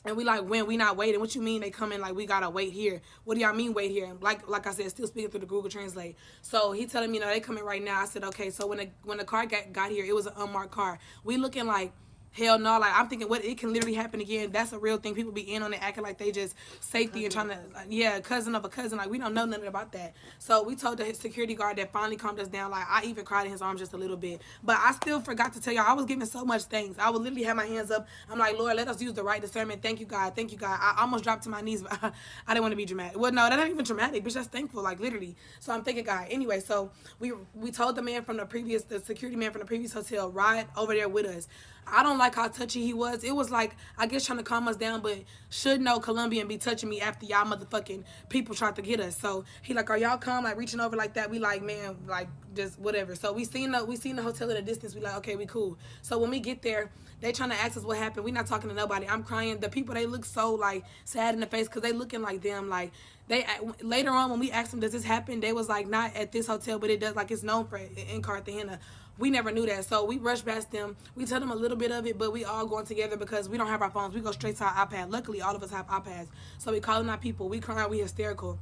And we like, when? We not waiting. What you mean they coming? Like we gotta wait here. What do y'all mean wait here? Like I said, still speaking through the Google Translate. So he telling me, no, they coming right now. I said, okay. So when the car got here, it was an unmarked car. We looking like Hell no, like I'm thinking what it can literally happen again. That's a real thing. People be in on it acting like they just safety and trying to cousin of a cousin. Like we don't know nothing about that. So we told the security guard that finally calmed us down. Like I even cried in his arms just a little bit. But I still forgot to tell y'all I was giving so much thanks. I would literally have my hands up. I'm like, Lord, let us use the right discernment. Thank you, God. Thank you, God. I almost dropped to my knees, but I didn't want to be dramatic. Well, no, that ain't even dramatic, bitch. That's thankful, like literally. So I'm thanking God. Anyway, so we told the security man from the previous hotel, ride over there with us. I don't like how touchy he was. It was like, I guess trying to calm us down, but should no Colombian be touching me after y'all motherfucking people tried to get us. So he like, are y'all calm? Like reaching over like that. We like, man, like just whatever. So we seen the hotel in the distance. We like, okay, we cool. So when we get there, they trying to ask us what happened. We not talking to nobody. I'm crying. The people, they look so like sad in the face because they looking like them. Like they later on when we asked them, does this happen? They was like, not at this hotel, but it does. Like it's known for in Cartagena. We never knew that. So we rushed past them. We told them a little bit of it, but we all going together because we don't have our phones. We go straight to our iPad. Luckily, all of us have iPads. So we calling our people. We crying. We hysterical.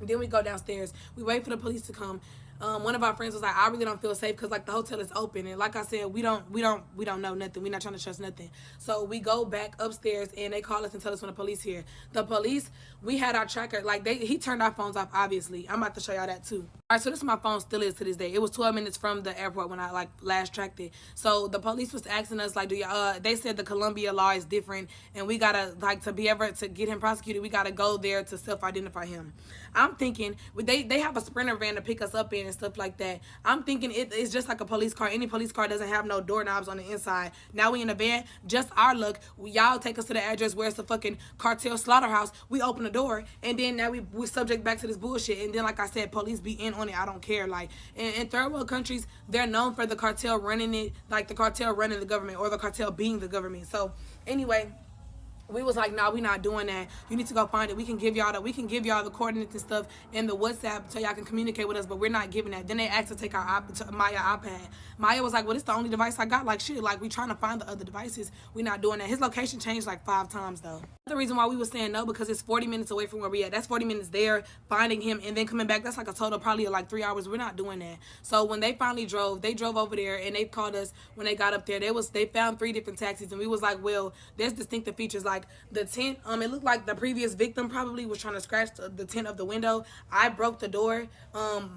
And then we go downstairs. We wait for the police to come. One of our friends was like, I really don't feel safe because like the hotel is open, and like I said, we don't know nothing. We're not trying to trust nothing. So we go back upstairs and they call us and tell us when the police here. The police, we had our tracker, like he turned our phones off, obviously. I'm about to show y'all that too. All right, so this is my phone, still is to this day. It was 12 minutes from the airport when I like last tracked it. So the police was asking us like, do y'all, they said the Colombia law is different and we gotta like to be able to get him prosecuted, we gotta go there to self-identify him. I'm thinking they have a Sprinter van to pick us up in and stuff like that. I'm thinking it's just like a police car. Any police car doesn't have no doorknobs on the inside. Now we in a van, just our luck. Y'all take us to the address where it's the fucking cartel slaughterhouse. We open the door and then now we subject back to this bullshit. And then like I said, police be in on it. I don't care. Like in third world countries, they're known for the cartel running it, like the cartel running the government or the cartel being the government. So anyway, we was like, nah, we not doing that. You need to go find it. We can give y'all the coordinates and stuff in the WhatsApp so y'all can communicate with us, but we're not giving that. Then they asked to take our Maya iPad. Maya was like, well, it's the only device I got. Like shit, like we trying to find the other devices. We not doing that. His location changed like 5 times though. The reason why we was saying no because it's 40 minutes away from where we at. That's 40 minutes there, finding him and then coming back. That's like a total probably of like 3 hours. We're not doing that. So when they finally drove, they drove over there and they called us when they got up there. They found 3 different taxis and we was like, well, there's distinctive features like the tent. It looked like the previous victim probably was trying to scratch the tent of the window. I broke the door.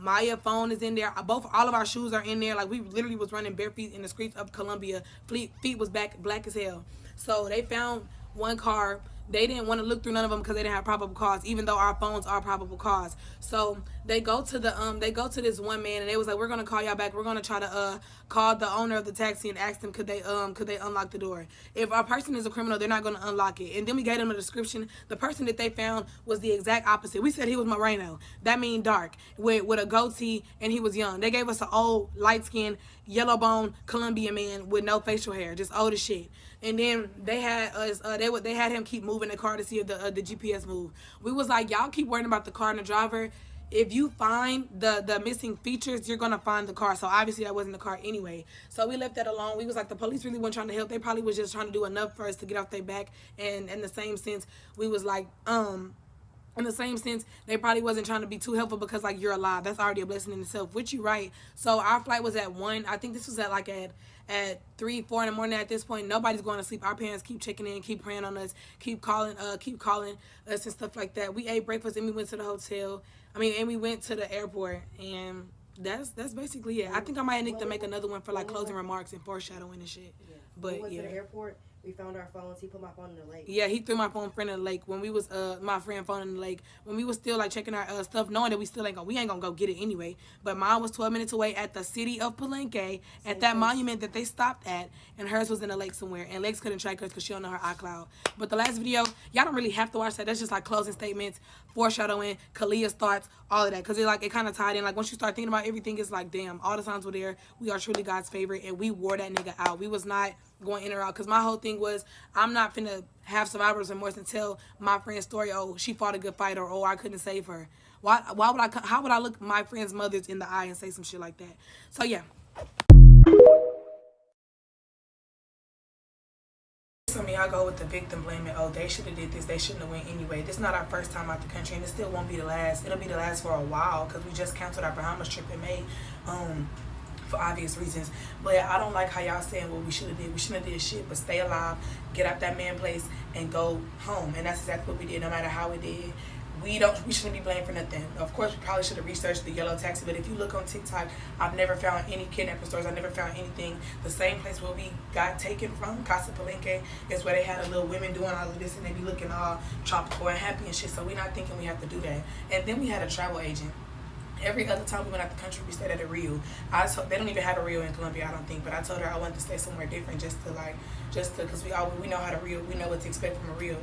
Maya phone is in there. All of our shoes are in there. Like we literally was running bare feet in the streets of Colombia. Feet was black as hell. So they found one car. They didn't want to look through none of them because they didn't have probable cause, even though our phones are probable cause. So they go to this one man and they was like, we're gonna call y'all back. We're gonna try to call the owner of the taxi and ask them could they unlock the door. If a person is a criminal, they're not gonna unlock it. And then we gave them a description. The person that they found was the exact opposite. We said he was Moreno. That means dark with a goatee and he was young. They gave us an old light skinned yellow bone Colombian man with no facial hair, just old as shit. And then they had us. They had him keep moving the car to see if the GPS moved. We was like, y'all keep worrying about the car and the driver. If you find the missing features, you're gonna find the car. So obviously that wasn't the car anyway. So we left that alone. We was like, the police really weren't trying to help. They probably was just trying to do enough for us to get off their back. And in the same sense, we was like, in the same sense, they probably wasn't trying to be too helpful because like you're alive. That's already a blessing in itself, which you right. So our flight was at 1. I think this was at 3, 4 in the morning. At this point, nobody's going to sleep. Our parents keep checking in, keep praying on us, keep calling us and stuff like that. We ate breakfast and we went to the hotel. And we went to the airport, and that's basically it. I think I might need to make another one for like closing remarks and foreshadowing and shit. Yeah. But we went yeah. to the airport. We found our phones. He put my phone in the lake. Yeah, he threw my phone in the lake when we was my friend phone in the lake when we was still like checking our stuff, knowing that we ain't gonna go get it anyway. But mine was 12 minutes away at the city of Palenque at that monument that they stopped at, and hers was in the lake somewhere. And Lex couldn't track hers because she don't know her iCloud. But the last video, y'all don't really have to watch that. That's just like closing statements, foreshadowing, Kalia's thoughts, all of that, because it kind of tied in. Like once you start thinking about everything, it's like damn, all the signs were there. We are truly God's favorite, and we wore that nigga out. We was not going in or out because my whole thing was I'm not finna have survivor's remorse and tell my friend's story, oh, she fought a good fight, or oh, I couldn't save her. How would I look my friend's mothers in the eye and say some shit like that? So yeah. Some of y'all go with the victim blaming, oh, they should have did this, they shouldn't have went anyway. This is not our first time out the country, and it still won't be the last. It'll be the last for a while because we just canceled our Bahamas trip in May. for obvious reasons. But I don't like how y'all saying what we should have did. We shouldn't have did shit, but stay alive, get out that man place, and go home. And that's exactly what we did, no matter how it did. We shouldn't be blamed for nothing. Of course, we probably should have researched the yellow taxi, but if you look on TikTok, I've never found any kidnapping stories. I never found anything. The same place where we got taken from, Casa Palenque, is where they had the little women doing all of this, and they be looking all tropical and happy and shit. So we're not thinking we have to do that. And then we had a travel agent. Every other time we went out the country, we stayed at a Rio. They don't even have a Rio in Colombia, I don't think. But I told her I wanted to stay somewhere different, just to, because we know how to Rio. We know what to expect from a Rio.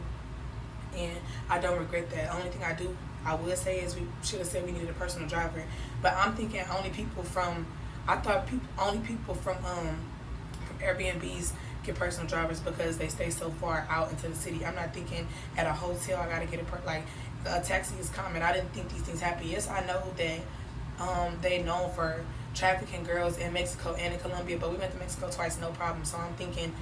And I don't regret that. Only thing I would say is we should have said we needed a personal driver. But I'm thinking only people from Airbnbs get personal drivers because they stay so far out into the city. I'm not thinking at a hotel I gotta get a taxi is common. I didn't think these things happen. Yes, I know that they known for trafficking girls in Mexico and in Colombia, but we went to Mexico twice, no problem. So I'm thinking,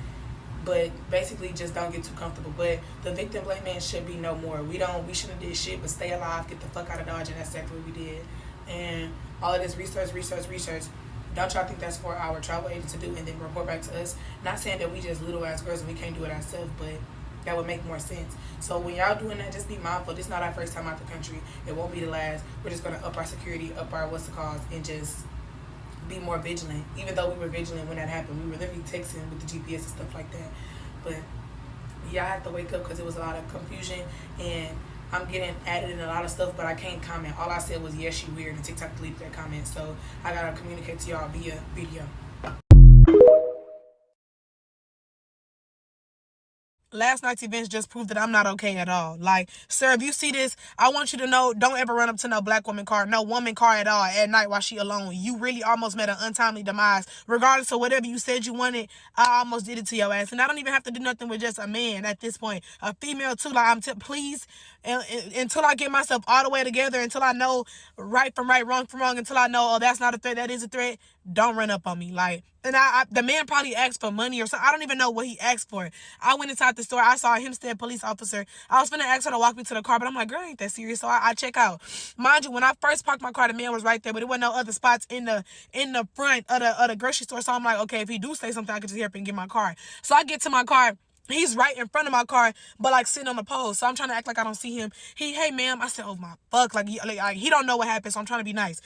but basically just don't get too comfortable. But the victim blaming should be no more. We shouldn't have did shit, but stay alive, get the fuck out of Dodge, and that's exactly what we did. And all of this research. Don't y'all think that's for our travel agent to do and then report back to us? Not saying that we just little ass girls and we can't do it ourselves, but that would make more sense. So when y'all doing that, just be mindful. This is not our first time out the country. It won't be the last. We're just gonna up our security, up our and just be more vigilant. Even though we were vigilant when that happened, we were literally texting with the GPS and stuff like that. But y'all have to wake up because it was a lot of confusion and I'm getting added in a lot of stuff, but I can't comment. All I said was, yes, she weird, and TikTok deleted that comment. So I gotta communicate to y'all via video. Last night's events just proved that I'm not okay at all. Like, sir, if you see this, I want you to know, don't ever run up to no black woman car, no woman car at all at night while she alone. You really almost met an untimely demise. Regardless of whatever you said you wanted, I almost did it to your ass. And I don't even have to do nothing with just a man at this point. A female too, like, please, until I get myself all the way together, until I know right from right, wrong from wrong, until I know, oh, that's not a threat, that is a threat, don't run up on me. Like, and the man probably asked for money or something. I don't even know what he asked for. I went inside the store. I saw him stay a police officer. I was finna ask her to walk me to the car, but I'm like, girl, ain't that serious? So I check out. Mind you, when I first parked my car, the man was right there, but there wasn't no other spots in the front of the grocery store. So I'm like, okay, if he do say something, I could just hear up and get my car. So I get to my car. He's right in front of my car, but like sitting on the pole. So I'm trying to act like I don't see him. Hey, ma'am. I said, oh my fuck. Like he don't know what happened, so I'm trying to be nice.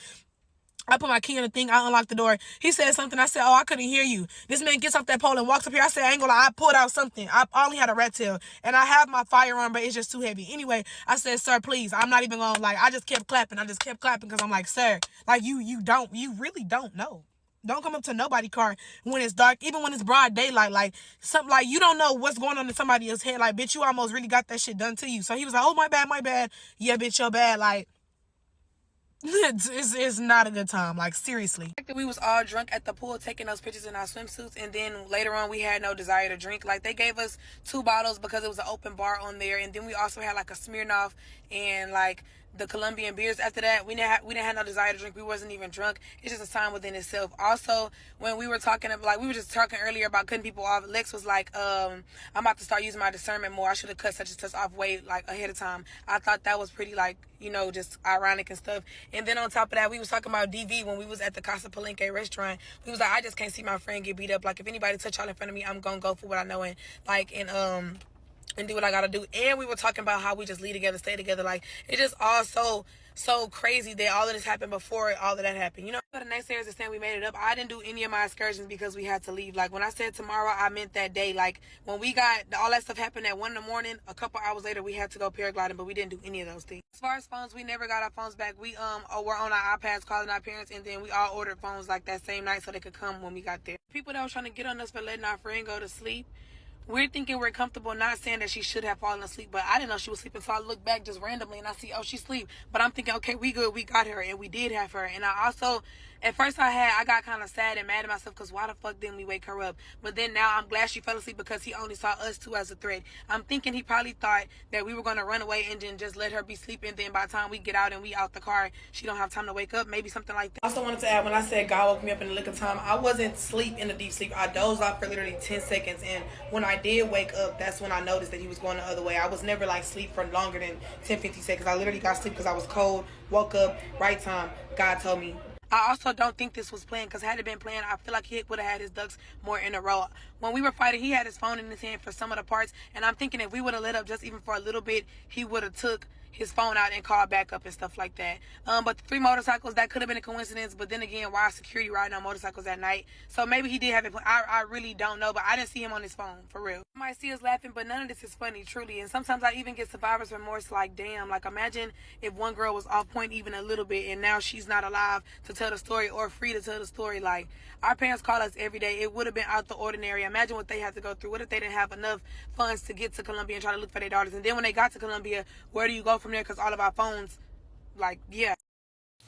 I put my key in the thing. I unlocked the door. He said something. I said, oh, I couldn't hear you. This man gets off that pole and walks up here. I said, I ain't gonna lie. I pulled out something. I only had a rat tail. And I have my firearm, but it's just too heavy. Anyway, I said, sir, please. I'm not even gonna, I just kept clapping. I just kept clapping because I'm like, sir, like, you really don't know. Don't come up to nobody's car when it's dark, even when it's broad daylight. Like, something like, you don't know what's going on in somebody else's head. Like, bitch, you almost really got that shit done to you. So he was like, oh, my bad. Yeah, bitch, you're bad. Like, it's not a good time, like, seriously. We was all drunk at the pool taking those pictures in our swimsuits, and then later on we had no desire to drink. Like, they gave us 2 bottles because it was an open bar on there, and then we also had like a Smirnoff and like the Colombian beers. After that, we didn't have no desire to drink. We wasn't even drunk. It's just a sign within itself. Also, when we were talking, we were just talking earlier about cutting people off, Lex was like, I'm about to start using my discernment more. I should have cut such and such off way ahead of time. I thought that was pretty just ironic and stuff. And then on top of that, we was talking about DV when we was at the Casa Palenque restaurant. We was like, I just can't see my friend get beat up. Like, if anybody touch y'all in front of me, I'm gonna go for what I know and do what I gotta do. And we were talking about how we just lead together, stay together. Like, it's just all so crazy that all of this happened before all of that happened. You know, the naysayers are saying we made it up. I didn't do any of my excursions because we had to leave. Like, when I said tomorrow, I meant that day. Like, when we got all that stuff happened at 1 a.m, a couple hours later, we had to go paragliding, but we didn't do any of those things. As far as phones, we never got our phones back. We were on our iPads calling our parents, and then we all ordered phones like that same night so they could come when we got there. People that was trying to get on us for letting our friend go to sleep, we're thinking we're comfortable, not saying that she should have fallen asleep, but I didn't know she was sleeping, so I look back just randomly and I see, oh, she's asleep. But I'm thinking, okay, we good, we got her, and we did have her. And I also, at first I got kind of sad and mad at myself because why the fuck didn't we wake her up? But then now I'm glad she fell asleep because he only saw us two as a threat. I'm thinking he probably thought that we were going to run away and then just let her be sleeping. Then by the time we get out and we out the car, she don't have time to wake up, maybe something like that. I also wanted to add, when I said God woke me up in the lick of time, I wasn't asleep in a deep sleep. I dozed off for literally 10 seconds. And when I did wake up, that's when I noticed that he was going the other way. I was never sleep for longer than 10-50 seconds. I literally got sleep because I was cold, woke up, right time. God told me. I also don't think this was planned, because had it been planned, I feel like he would have had his ducks more in a row. When we were fighting, he had his phone in his hand for some of the parts, and I'm thinking if we would have lit up just even for a little bit, he would have took his phone out and called back up and stuff like that. But the 3 motorcycles, that could have been a coincidence, but then again, why security riding on motorcycles at night? So maybe he did have it. I really don't know, but I didn't see him on his phone, for real. You might see us laughing, but none of this is funny, truly. And sometimes I even get survivor's remorse, like, damn, like imagine if one girl was off point even a little bit and now she's not alive to tell the story or free to tell the story. Like, our parents call us every day. It would have been out the ordinary. Imagine what they had to go through. What if they didn't have enough funds to get to Colombia and try to look for their daughters? And then when they got to Colombia, where do you go from there? Because all of our phones, like, yeah.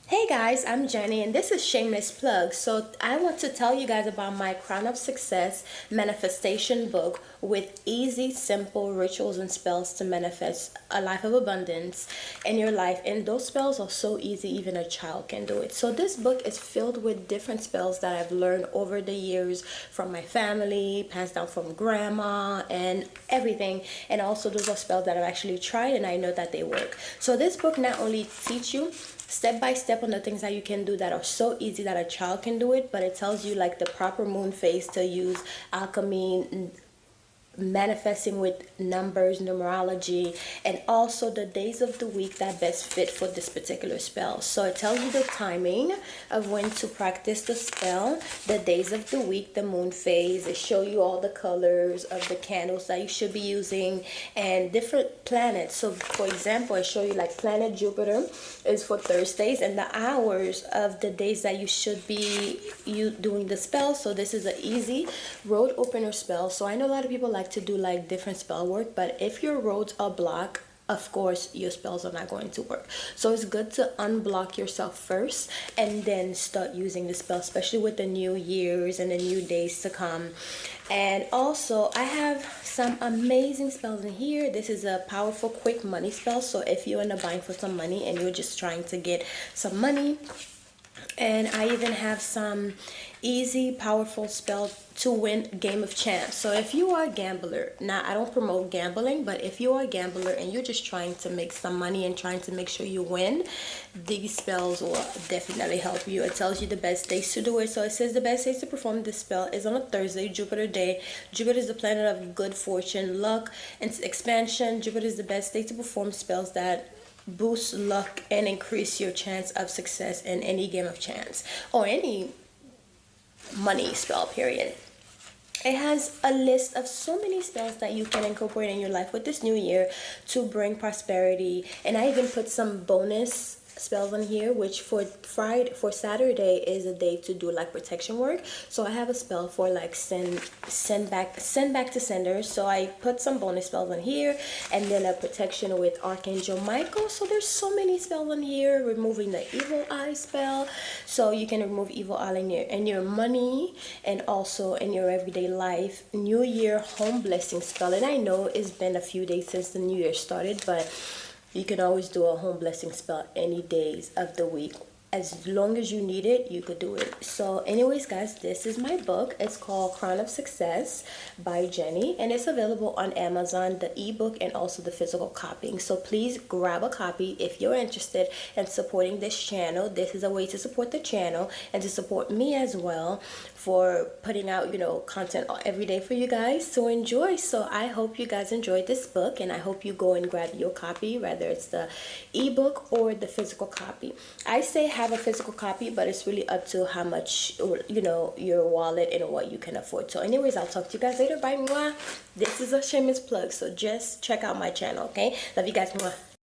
Hey guys, I'm Jenny and this is Shameless Plug. So I want to tell you guys about my Crown of Success manifestation book with easy, simple rituals and spells to manifest a life of abundance in your life. And those spells are so easy, even a child can do it. So this book is filled with different spells that I've learned over the years from my family, passed down from grandma and everything. And also those are spells that I've actually tried and I know that they work. So this book not only teaches you step by step on the things that you can do that are so easy that a child can do it, but it tells you like the proper moon phase to use, alchemy, manifesting with numbers, numerology, and also the days of the week that best fit for this particular spell. So it tells you the timing of when to practice the spell, the days of the week, the moon phase. It shows you all the colors of the candles that you should be using and different planets. So for example, it shows you like planet Jupiter is for Thursdays and the hours of the days that you should be doing the spell. So this is an easy road opener spell. So I know a lot of people like to do like different spell work, but if your roads are blocked, of course your spells are not going to work. So it's good to unblock yourself first and then start using the spell, especially with the new years and the new days to come. And also I have some amazing spells in here. This is a powerful quick money spell. So if you're in the bind for some money and you're just trying to get some money, and I even have some easy powerful spell to win game of chance. So if you are a gambler, now I don't promote gambling, but if you are a gambler and you're just trying to make some money and trying to make sure you win, these spells will definitely help you. It tells you the best days to do it. So it says the best days to perform this spell is on a Thursday, Jupiter day. Jupiter is the planet of good fortune, luck, and expansion. Jupiter is the best day to perform spells that boost luck and increase your chance of success in any game of chance or any money spell, period. It has a list of so many spells that you can incorporate in your life with this new year to bring prosperity. And I even put some bonus spells on here, which for Saturday is a day to do like protection work. So I have a spell for like send back to senders. So I put some bonus spells on here, and then a protection with Archangel Michael. So there's so many spells on here. Removing the evil eye spell, so you can remove evil eye in your money and also in your everyday life. New Year home blessing spell, and I know it's been a few days since the new year started, but you can always do a home blessing spell any days of the week. As long as you need it, you could do it. So anyways, guys, this is my book. It's called Crown of Success by Jenny, and it's available on Amazon, the ebook and also the physical copying. So please grab a copy if you're interested in supporting this channel. This is a way to support the channel and to support me as well for putting out, content every day for you guys to enjoy. So I hope you guys enjoyed this book, and I hope you go and grab your copy, whether it's the ebook or the physical copy. I say have a physical copy, but it's really up to how much, your wallet and what you can afford. So anyways, I'll talk to you guys later. Bye. Mwah. This is a shameless plug, so just check out my channel, okay? Love you guys. Mwah.